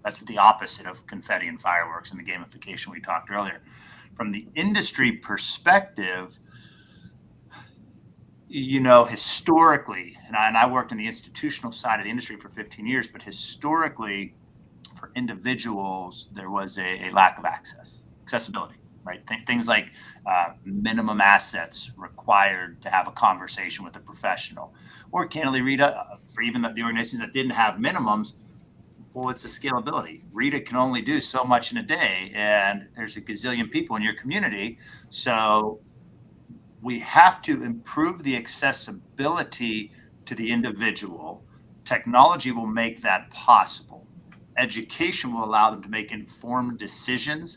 That's the opposite of confetti and fireworks and the gamification we talked earlier. From the industry perspective, historically, and I worked in the institutional side of the industry for 15 years, but historically, for individuals, there was a lack of accessibility, right? Things like minimum assets required to have a conversation with a professional. Or candidly, Rita, for even the organizations that didn't have minimums, well, it's a scalability. Rita can only do so much in a day, and there's a gazillion people in your community. So we have to improve the accessibility to the individual. Technology will make that possible. Education will allow them to make informed decisions,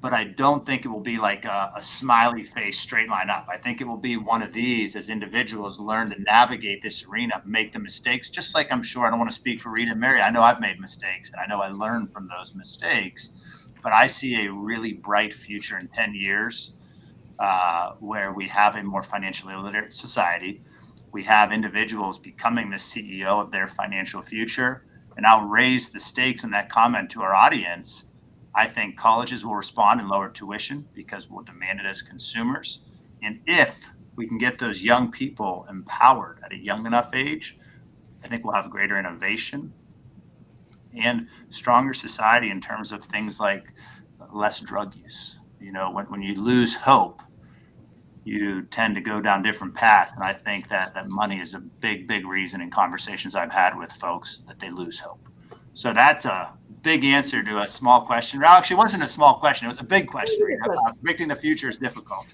but I don't think it will be like a smiley face straight line up. I think it will be one of these as individuals learn to navigate this arena, make the mistakes, just like I'm sure, I don't want to speak for Rita and Mary, I know I've made mistakes and I know I learned from those mistakes, but I see a really bright future in 10 years where we have a more financially literate society. We have individuals becoming the CEO of their financial future. And I'll raise the stakes in that comment to our audience. I think colleges will respond and lower tuition because we'll demand it as consumers. And if we can get those young people empowered at a young enough age, I think we'll have greater innovation and stronger society in terms of things like less drug use. When you lose hope, you tend to go down different paths. And I think that money is a big, big reason in conversations I've had with folks that they lose hope. So that's a big answer to a small question. Well, actually, it wasn't a small question. It was a big question. Predicting the future is difficult.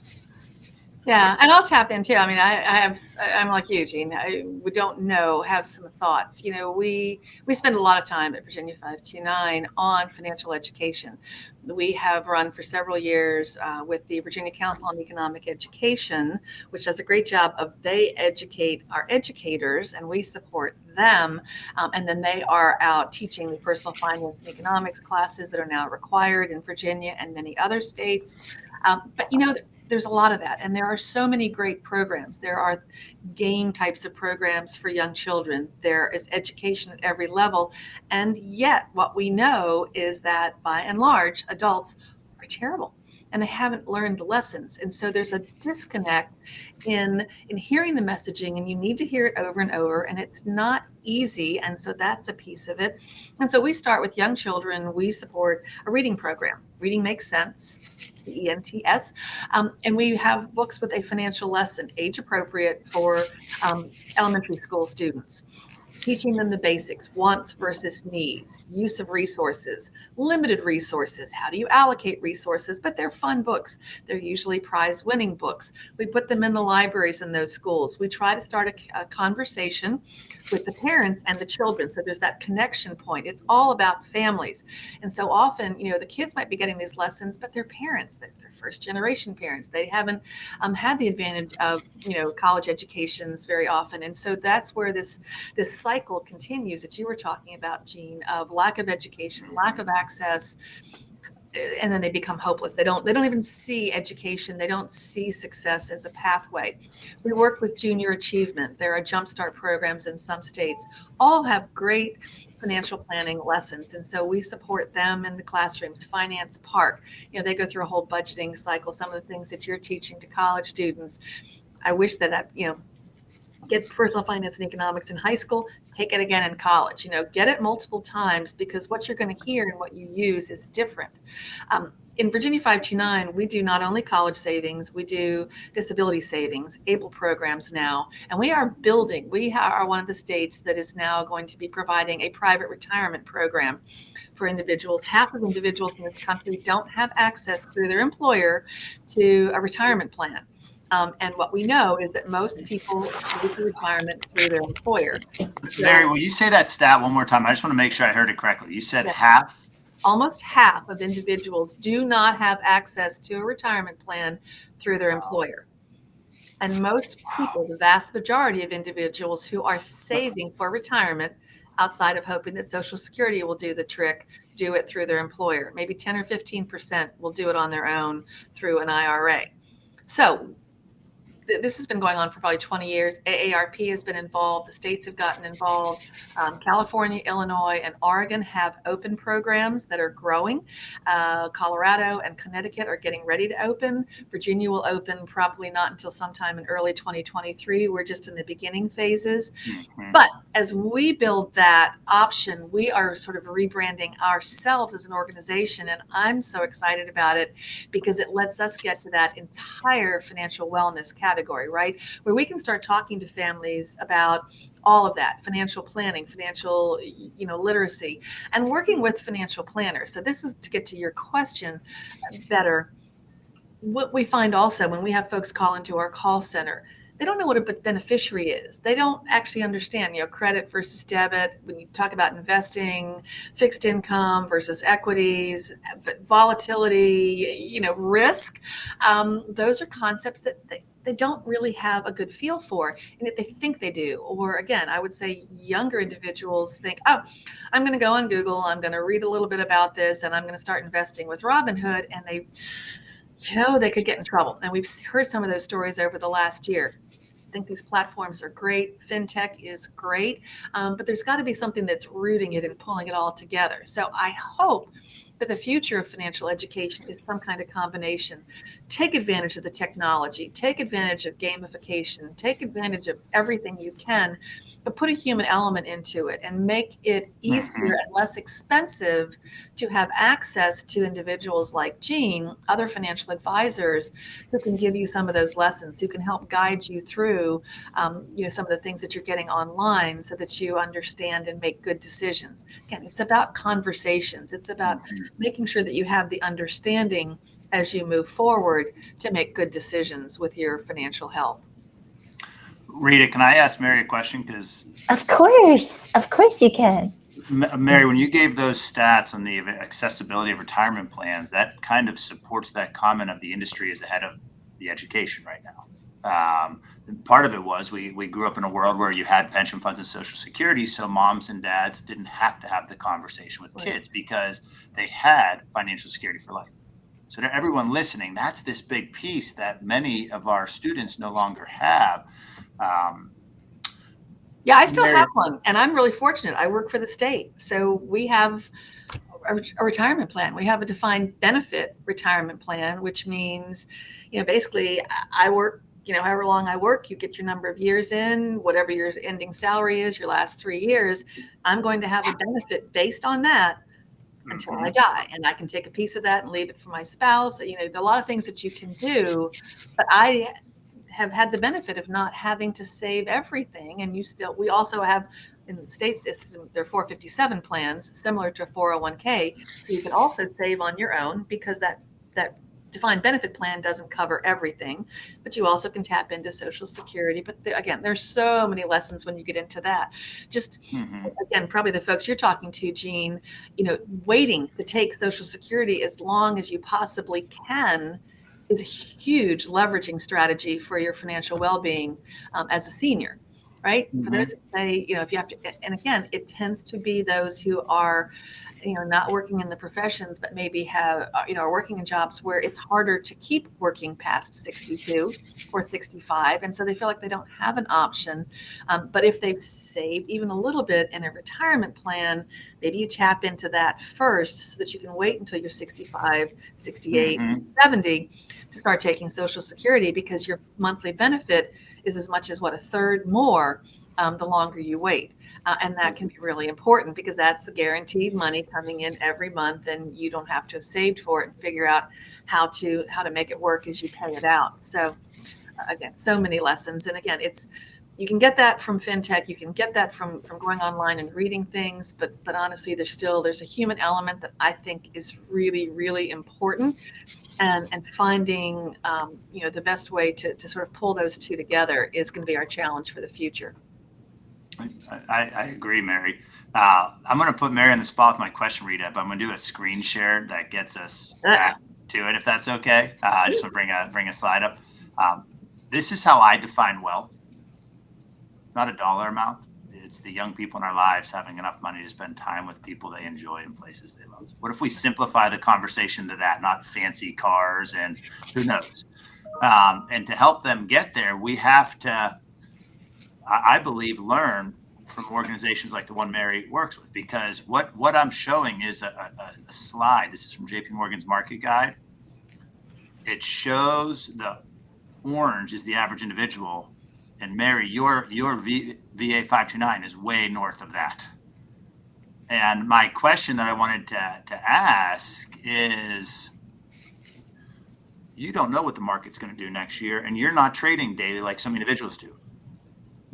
Yeah, and I'll tap in too. I mean, I'm like you, Gene. We don't know, have some thoughts. We spend a lot of time at Virginia 529 on financial education. We have run for several years with the Virginia Council on Economic Education, which does a great job of they educate our educators and we support them. And then they are out teaching the personal finance and economics classes that are now required in Virginia and many other states. But there's a lot of that. And there are so many great programs. There are game types of programs for young children. There is education at every level. And yet, what we know is that by and large, adults are terrible and they haven't learned the lessons. And so there's a disconnect in hearing the messaging, and you need to hear it over and over. And it's not easy. And so that's a piece of it. And so we start with young children. We support a reading program. Reading Makes Sense. It's the ENTS. And we have books with a financial lesson, age appropriate for elementary school students, teaching them the basics, wants versus needs, use of resources, limited resources. How do you allocate resources? But they're fun books. They're usually prize winning books. We put them in the libraries in those schools. We try to start a conversation with the parents and the children. So there's that connection point. It's all about families. And so often, the kids might be getting these lessons, but their parents, they're first generation parents. They haven't had the advantage of, college educations very often. And so that's where this cycle continues that you were talking about, Gene, of lack of education, lack of access, and then they become hopeless. They don't even see education. They don't see success as a pathway. We work with Junior Achievement. There are Jumpstart programs in some states. All have great financial planning lessons. And so we support them in the classrooms. Finance Park, they go through a whole budgeting cycle. Some of the things that you're teaching to college students, I wish that get personal finance and economics in high school, take it again in college. Get it multiple times, because what you're going to hear and what you use is different. In Virginia 529, we do not only college savings, we do disability savings, ABLE programs now, and we are building. We are one of the states that is now going to be providing a private retirement program for individuals. Half of individuals in this country don't have access through their employer to a retirement plan. And what we know is that most people save for retirement through their employer. Mary, will you say that stat one more time? I just want to make sure I heard it correctly. You said Yeah. half? Almost half of individuals do not have access to a retirement plan through their employer. And most people, the vast majority of individuals who are saving for retirement, outside of hoping that Social Security will do the trick, do it through their employer. Maybe 10 or 15% will do it on their own through an IRA. So this has been going on for probably 20 years. AARP has been involved. The states have gotten involved. California, Illinois, and Oregon have open programs that are growing. Colorado and Connecticut are getting ready to open. Virginia will open probably not until sometime in early 2023. We're just in the beginning phases. Mhm. But as we build that option, we are sort of rebranding ourselves as an organization. And I'm so excited about it because it lets us get to that entire financial wellness category, right? Where we can start talking to families about all of that financial planning, financial, literacy, and working with financial planners. So this is to get to your question better. What we find also when we have folks call into our call center, they don't know what a beneficiary is. They don't actually understand, credit versus debit. When you talk about investing, fixed income versus equities, volatility, risk, those are concepts that they don't really have a good feel for, and yet they think they do. Or again, I would say younger individuals think, oh, I'm going to go on Google, I'm going to read a little bit about this, and I'm going to start investing with Robinhood, and they could get in trouble. And we've heard some of those stories over the last year. I think these platforms are great. FinTech is great, but there's got to be something that's rooting it and pulling it all together. So I hope that the future of financial education is some kind of combination. Take advantage of the technology, take advantage of gamification, take advantage of everything you can, but put a human element into it and make it easier and less expensive to have access to individuals like Gene, other financial advisors who can give you some of those lessons, who can help guide you through, some of the things that you're getting online so that you understand and make good decisions. Again, it's about conversations. It's about making sure that you have the understanding as you move forward to make good decisions with your financial health. Rita, can I ask Mary a question? Because Of course you can. Mary, when you gave those stats on the accessibility of retirement plans, that kind of supports that comment of the industry is ahead of the education right now. Part of it was we grew up in a world where you had pension funds and Social Security, so moms and dads didn't have to have the conversation with kids because they had financial security for life. So to everyone listening, that's this big piece that many of our students no longer have. Yeah, I still Mary- have one, and I'm really fortunate. I work for the state, so we have a retirement plan. We have a defined benefit retirement plan, which means, basically I work, however long I work, you get your number of years in, whatever your ending salary is, your last 3 years, I'm going to have a benefit based on that until I die. And I can take a piece of that and leave it for my spouse. There are a lot of things that you can do, but I have had the benefit of not having to save everything. And we also have in the state system, there are 457 plans similar to a 401k. So you can also save on your own because that defined benefit plan doesn't cover everything, but you also can tap into Social Security. But again, there's so many lessons when you get into that. Just again, probably the folks you're talking to, Jean, waiting to take Social Security as long as you possibly can is a huge leveraging strategy for your financial well-being as a senior, right? For those that say, if you have to, and again, it tends to be those who are, not working in the professions, but maybe are working in jobs where it's harder to keep working past 62 or 65. And so they feel like they don't have an option. But if they've saved even a little bit in a retirement plan, maybe you tap into that first so that you can wait until you're 65, 68, 70 to start taking Social Security, because your monthly benefit is as much as a third more the longer you wait. And that can be really important because that's guaranteed money coming in every month, and you don't have to have saved for it and figure out how to make it work as you pay it out. So again, so many lessons. And again, you can get that from fintech, you can get that from going online and reading things, but honestly, there's a human element that I think is really, really important. And finding the best way to sort of pull those two together is going to be our challenge for the future. I agree, Mary. I'm going to put Mary on the spot with my question, Rita, but I'm going to do a screen share that gets us back to it, if that's okay. I just want to bring a slide up. This is how I define wealth, not a dollar amount. It's the young people in our lives having enough money to spend time with people they enjoy in places they love. What if we simplify the conversation to that, not fancy cars and who knows? And to help them get there, we have to, I believe, learn from organizations like the one Mary works with, because what I'm showing is a slide. This is from JP Morgan's Market Guide. It shows the orange is the average individual, and Mary, your VA 529 is way north of that. And my question that I wanted to ask is, you don't know what the market's going to do next year, and you're not trading daily like some individuals do.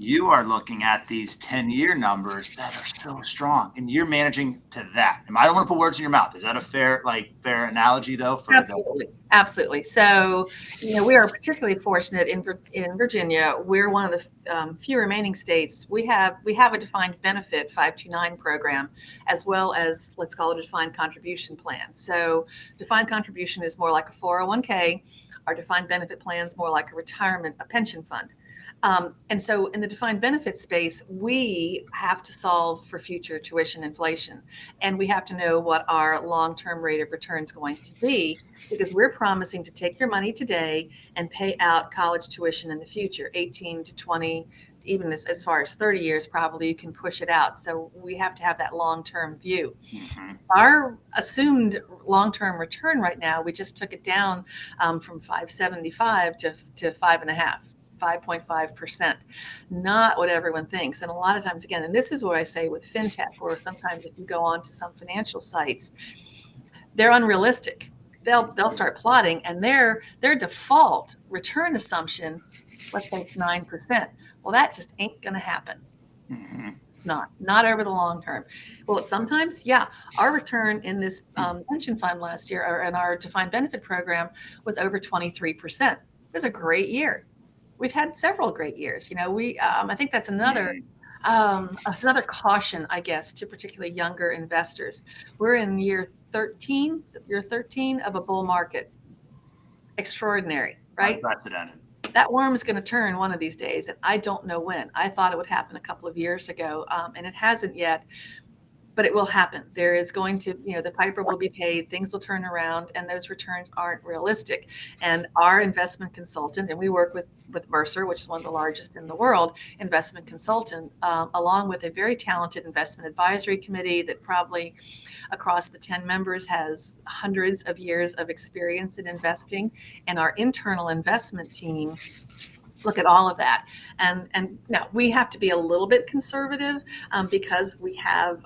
You are looking at these 10-year numbers that are so strong, and you're managing to that. I don't want to put words in your mouth. Is that a fair analogy, though? Absolutely. So, we are particularly fortunate in Virginia. We're one of the few remaining states. We have a defined benefit 529 program, as well as, let's call it, a defined contribution plan. So, defined contribution is more like a 401k. Our defined benefit plan is more like a pension fund. And so in the defined benefit space, we have to solve for future tuition inflation, and we have to know what our long-term rate of return is going to be, because we're promising to take your money today and pay out college tuition in the future, 18 to 20, even as far as 30 years, probably you can push it out. So we have to have that long-term view. Our assumed long-term return right now, we just took it down from 575 to 5.5. 5.5%, not what everyone thinks. And a lot of times, again, and this is what I say with fintech, or sometimes if you go on to some financial sites, they're unrealistic. They'll start plotting, and their default return assumption, let's say 9%. Well, that just ain't going to happen. not over the long term. Well, sometimes, yeah, our return in this pension fund last year, or in our defined benefit program, was over 23%. It was a great year. We've had several great years. I think that's another caution, I guess, to particularly younger investors. We're in year 13, year 13 of a bull market. Extraordinary, right? Unprecedented. That worm is going to turn one of these days, and I don't know when. I thought it would happen a couple of years ago, and it hasn't yet, but it will happen. There is going to, the piper will be paid, things will turn around, and those returns aren't realistic. And our investment consultant, and we work with Mercer, which is one of the largest in the world, investment consultant, along with a very talented investment advisory committee that probably across the 10 members has hundreds of years of experience in investing, and our internal investment team look at all of that. And now we have to be a little bit conservative because we have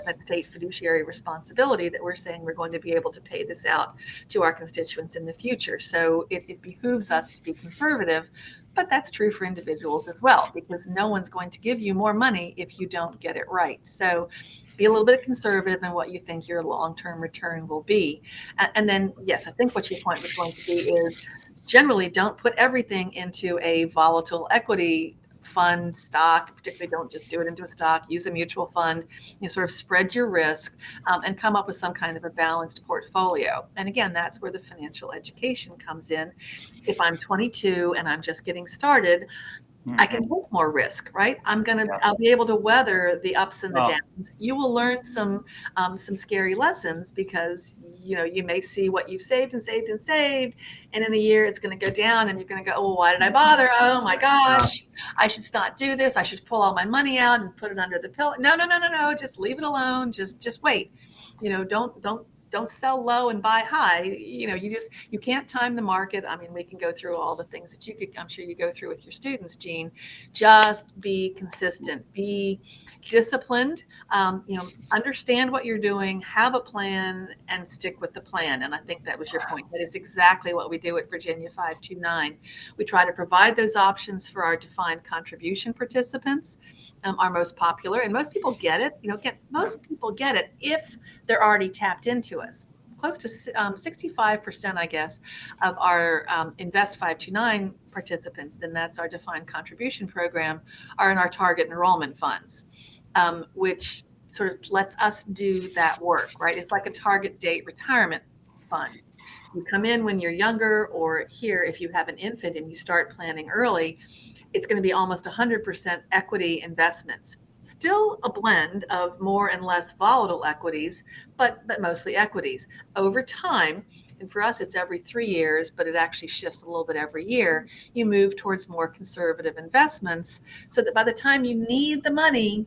that state fiduciary responsibility that we're saying we're going to be able to pay this out to our constituents in the future. So it behooves us to be conservative, but that's true for individuals as well, because no one's going to give you more money if you don't get it right. So be a little bit conservative in what you think your long-term return will be. And then, yes, I think what your point was going to be is generally don't put everything into a volatile equity fund, stock. Particularly don't just do it into a stock. Use a mutual fund. Sort of spread your risk and come up with some kind of a balanced portfolio. And again, that's where the financial education comes in. If I'm 22 and I'm just getting started, I can take more risk, right? I'll be able to weather the ups and the downs. You will learn some scary lessons because you may see what you've saved and saved and saved, and in a year it's going to go down, and you're going to go, oh, why did I bother? Oh my gosh, I should not do this. I should pull all my money out and put it under the pillow. No. Just leave it alone. Just wait. Don't sell low and buy high. You can't time the market. I mean, we can go through all the things that I'm sure you go through with your students, Jean. Just be consistent, be disciplined, understand what you're doing, have a plan, and stick with the plan. And I think that was your point. That is exactly what we do at Virginia 529. We try to provide those options for our defined contribution participants, our most popular, and most people get it. Most people get it if they're already tapped into us. Close to 65%, I guess, of our Invest 529 participants, then that's our defined contribution program, are in our target enrollment funds, which sort of lets us do that work, right? It's like a target date retirement fund. You come in when you're younger, or here, if you have an infant and you start planning early, it's going to be almost 100% equity investments. Still a blend of more and less volatile equities, but mostly equities. Over time, and for us it's every 3 years, but it actually shifts a little bit every year, you move towards more conservative investments so that by the time you need the money,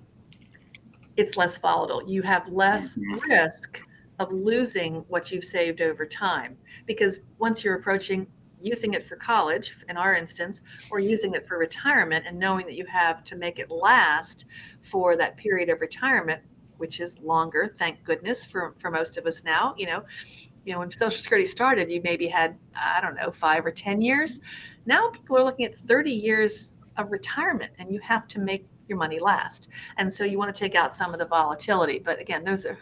it's less volatile. You have less risk of losing what you've saved over time. Because once you're approaching using it for college, in our instance, or using it for retirement, and knowing that you have to make it last for that period of retirement, which is longer, thank goodness, for most of us now. When Social Security started, you maybe had, 5 or 10 years. Now people are looking at 30 years of retirement, and you have to make your money last. And so you want to take out some of the volatility. But again, those are,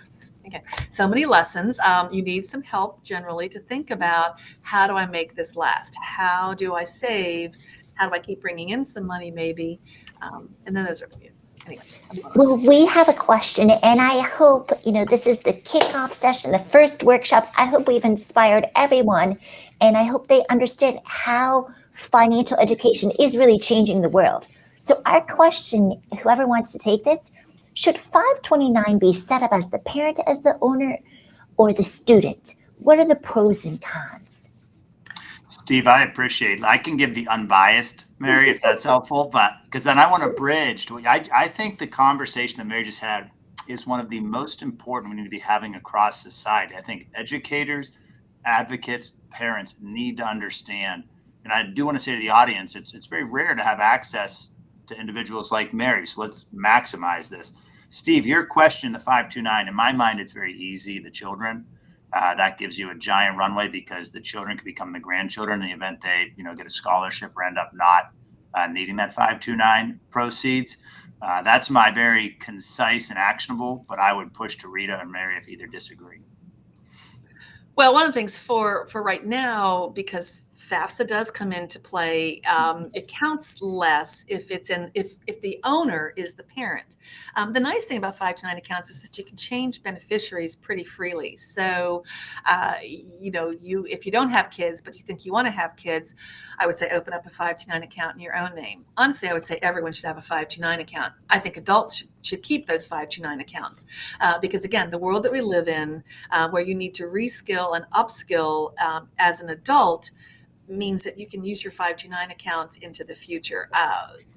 so many lessons. You need some help generally to think about, how do I make this last? How do I save? How do I keep bringing in some money maybe? And then those are, anyway. Well, we have a question, and I hope, this is the kickoff session, the first workshop. I hope we've inspired everyone, and I hope they understand how financial education is really changing the world. So our question, whoever wants to take this, should 529 be set up as the parent, as the owner, or the student? What are the pros and cons? Steve, I can give the unbiased, Mary, if that's helpful, but because then I want to bridge to, I think the conversation that Mary just had is one of the most important we need to be having across society. I think educators, advocates, parents need to understand. And I do want to say to the audience, it's very rare to have access to individuals like Mary. So let's maximize this. Steve, your question, the 529, in my mind, it's very easy. The children, that gives you a giant runway because the children could become the grandchildren in the event they, get a scholarship or end up not needing that 529 proceeds. That's my very concise and actionable, but I would push to Rita and Mary if either disagree. Well, one of the things for right now, because FAFSA does come into play, it counts less if it's if the owner is the parent. The nice thing about 529 accounts is that you can change beneficiaries pretty freely. So, if you don't have kids but you think you want to have kids, I would say open up a 529 account in your own name. Honestly, I would say everyone should have a 529 account. I think adults should keep those 529 accounts because, again, the world that we live in, where you need to reskill and upskill as an adult, means that you can use your 529 accounts into the future.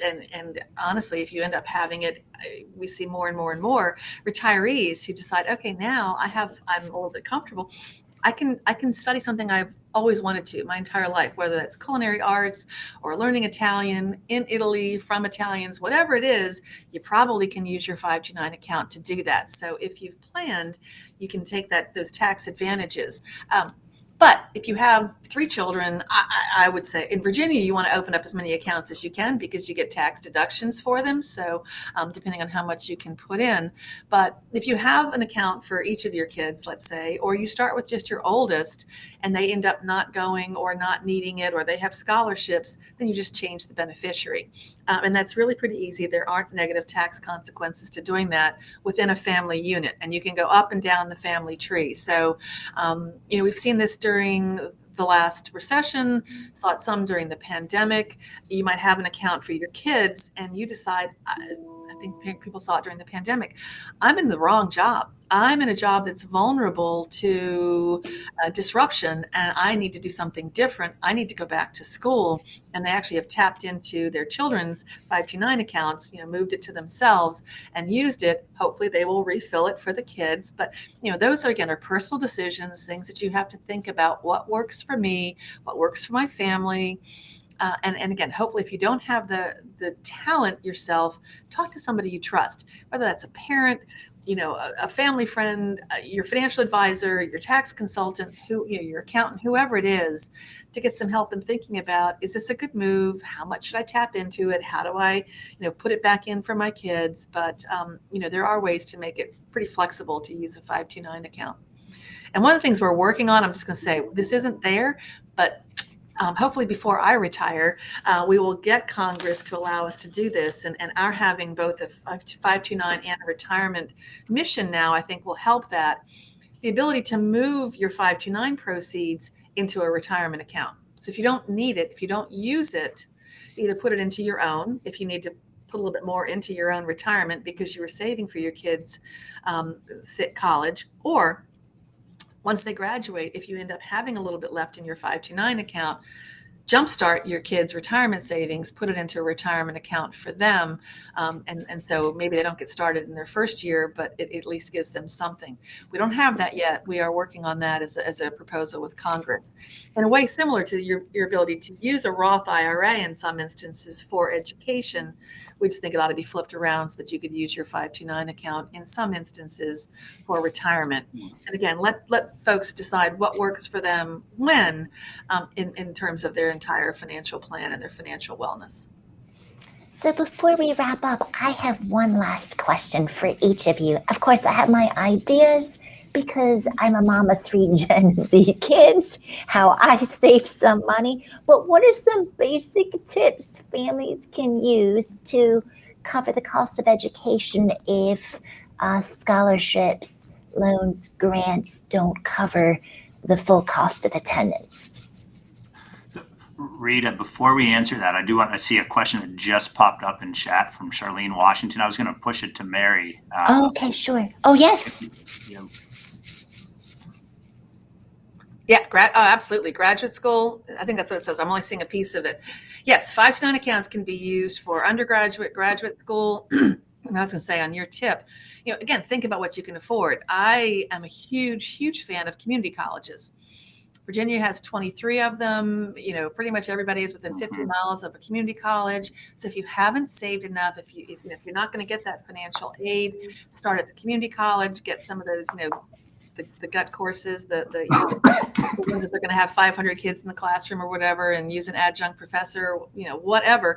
And honestly, if you end up having it, we see more and more and more retirees who decide, okay, now I'm a little bit comfortable. I can study something I've always wanted to my entire life, whether that's culinary arts or learning Italian in Italy from Italians, whatever it is, you probably can use your 529 account to do that. So if you've planned, you can take those tax advantages. But if you have 3 children, I would say in Virginia, you want to open up as many accounts as you can because you get tax deductions for them. So depending on how much you can put in. But if you have an account for each of your kids, let's say, or you start with just your oldest and they end up not going or not needing it, or they have scholarships, then you just change the beneficiary. And that's really pretty easy. There aren't negative tax consequences to doing that within a family unit. And you can go up and down the family tree. So, we've seen this during the last recession, saw it some during the pandemic. You might have an account for your kids and you decide, I think people saw it during the pandemic, I'm in the wrong job. I'm in a job that's vulnerable to disruption and I need to do something different. I need to go back to school. And they actually have tapped into their children's 529 accounts, moved it to themselves and used it. Hopefully they will refill it for the kids. But, those again are personal decisions, things that you have to think about. What works for me? What works for my family? And again, hopefully, if you don't have the talent yourself, talk to somebody you trust, whether that's a parent, a family friend, your financial advisor, your tax consultant, your accountant, whoever it is, to get some help in thinking about, is this a good move? How much should I tap into it? How do I, put it back in for my kids? But, there are ways to make it pretty flexible to use a 529 account. And one of the things we're working on, I'm just going to say, this isn't there, but hopefully before I retire, we will get Congress to allow us to do this. And our having both a 529 and a retirement mission now, I think will help that. The ability to move your 529 proceeds into a retirement account. So if you don't need it, if you don't use it, either put it into your own, if you need to put a little bit more into your own retirement because you were saving for your kids' college, or once they graduate, if you end up having a little bit left in your 529 account, jumpstart your kids' retirement savings, put it into a retirement account for them. And so maybe they don't get started in their first year, but it at least gives them something. We don't have that yet. We are working on that as a proposal with Congress. In a way similar to your ability to use a Roth IRA in some instances for education, we just think it ought to be flipped around so that you could use your 529 account in some instances for retirement. And again, let folks decide what works for them when, in terms of their entire financial plan and their financial wellness. So before we wrap up, I have one last question for each of you. Of course, I have my ideas because I'm a mom of 3 Gen Z kids, how I save some money. But what are some basic tips families can use to cover the cost of education if scholarships, loans, grants don't cover the full cost of attendance? Rita, before we answer that, I do want to see a question that just popped up in chat from Charlene Washington. I was going to push it to Mary. Okay, sure. Oh, yes. Yeah, absolutely. Graduate school, I think that's what it says. I'm only seeing a piece of it. Yes, 529 accounts can be used for undergraduate, graduate school. And I was going to say on your tip, again, think about what you can afford. I am a huge, huge fan of community colleges. Virginia has 23 of them. Pretty much everybody is within 50 miles of a community college. So if you haven't saved enough, if you're not going to get that financial aid, start at the community college, get some of those, the gut courses, the ones that they're going to have 500 kids in the classroom or whatever, and use an adjunct professor, whatever.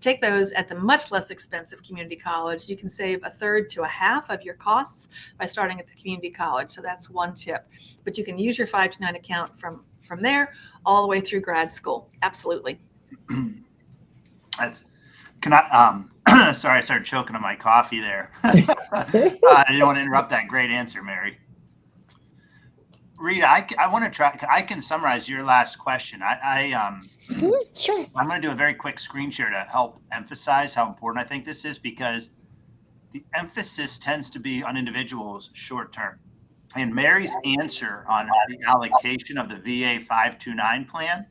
take those at the much less expensive community college. You can save a third to a half of your costs by starting at the community college. So that's one tip. But you can use your 529 account from there all the way through grad school. Absolutely. Can I, sorry, I started choking on my coffee there. I didn't want to interrupt that great answer, Mary. Rita, I want to try, I can summarize your last question. Sure. I'm going to do a very quick screen share to help emphasize how important I think this is, because the emphasis tends to be on individuals short term. And Mary's answer on the allocation of the VA 529 plan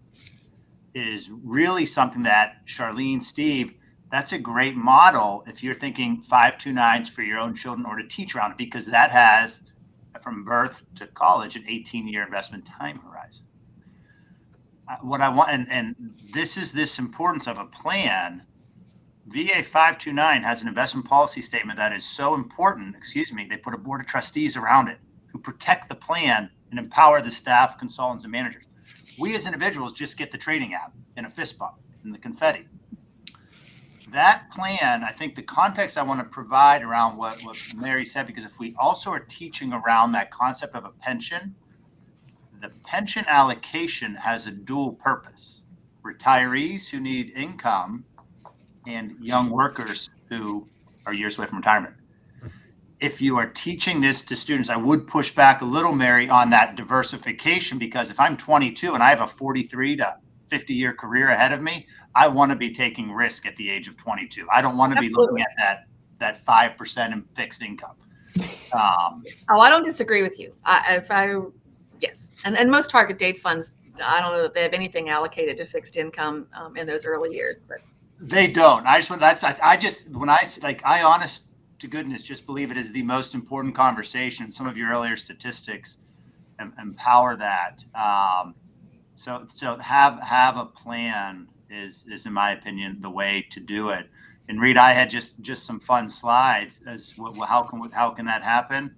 is really something that Charlene, Steve, that's a great model if you're thinking 529s for your own children or to teach around it, because that has, from birth to college, an 18-year investment time horizon. What I want, and this is this importance of a plan. VA 529 has an investment policy statement that is so important, they put a board of trustees around it who protect the plan and empower the staff, consultants, and managers. We as individuals just get the trading app and a fist bump and the confetti. That plan, I think the context I want to provide around what Mary said, because if we also are teaching around that concept of a pension, the pension allocation has a dual purpose. Retirees who need income and young workers who are years away from retirement. If you are teaching this to students, I would push back a little, Mary, on that diversification, because if I'm 22 and I have a 43 to 50-year career ahead of me, I want to be taking risk at the age of 22. I don't want to be looking at that 5% in fixed income. I don't disagree with you. Yes. And most target date funds, I don't know that they have anything allocated to fixed income in those early years, but they don't. I honest to goodness just believe it is the most important conversation. Some of your earlier statistics empower that. So have a plan is in my opinion the way to do it. And Rita, I had just some fun slides as how can that happen?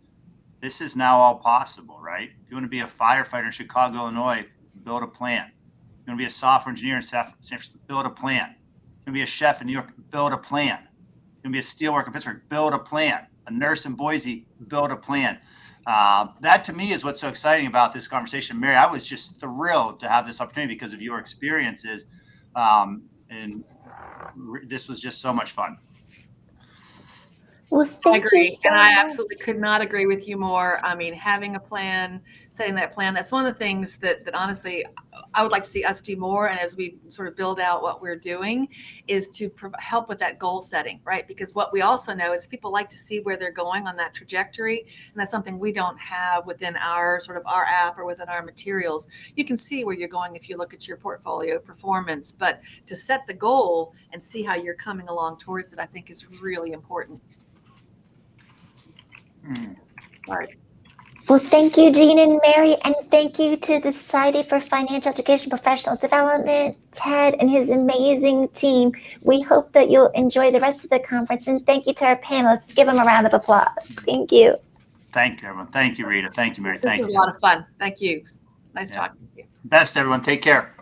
This is now all possible, right? If you want to be a firefighter in Chicago, Illinois, build a plan. If you want to be a software engineer in San Francisco, build a plan. If you want to be a chef in New York, build a plan. If you want to be a steelworker in Pittsburgh, build a plan. A nurse in Boise, build a plan. That to me is what's so exciting about this conversation. Mary, I was just thrilled to have this opportunity because of your experiences. And this was just so much fun. Well, I thank you agree. so And I much. absolutely could not agree with you more. I mean, having a plan, setting that plan, that's one of the things that honestly, I would like to see us do more. And as we sort of build out what we're doing is to help with that goal setting, right? Because what we also know is people like to see where they're going on that trajectory. And that's something we don't have within our app or within our materials. You can see where you're going if you look at your portfolio performance, but to set the goal and see how you're coming along towards it, I think is really important. Right. Well, thank you, Jean and Mary, and thank you to the Society for Financial Education Professional Development, Ted and his amazing team. We hope that you'll enjoy the rest of the conference, and thank you to our panelists. Give them a round of applause. Thank you. Thank you, everyone. Thank you, Rita. Thank you, Mary. This was a lot of fun. Thank you. Nice talking to you. Best, everyone. Take care.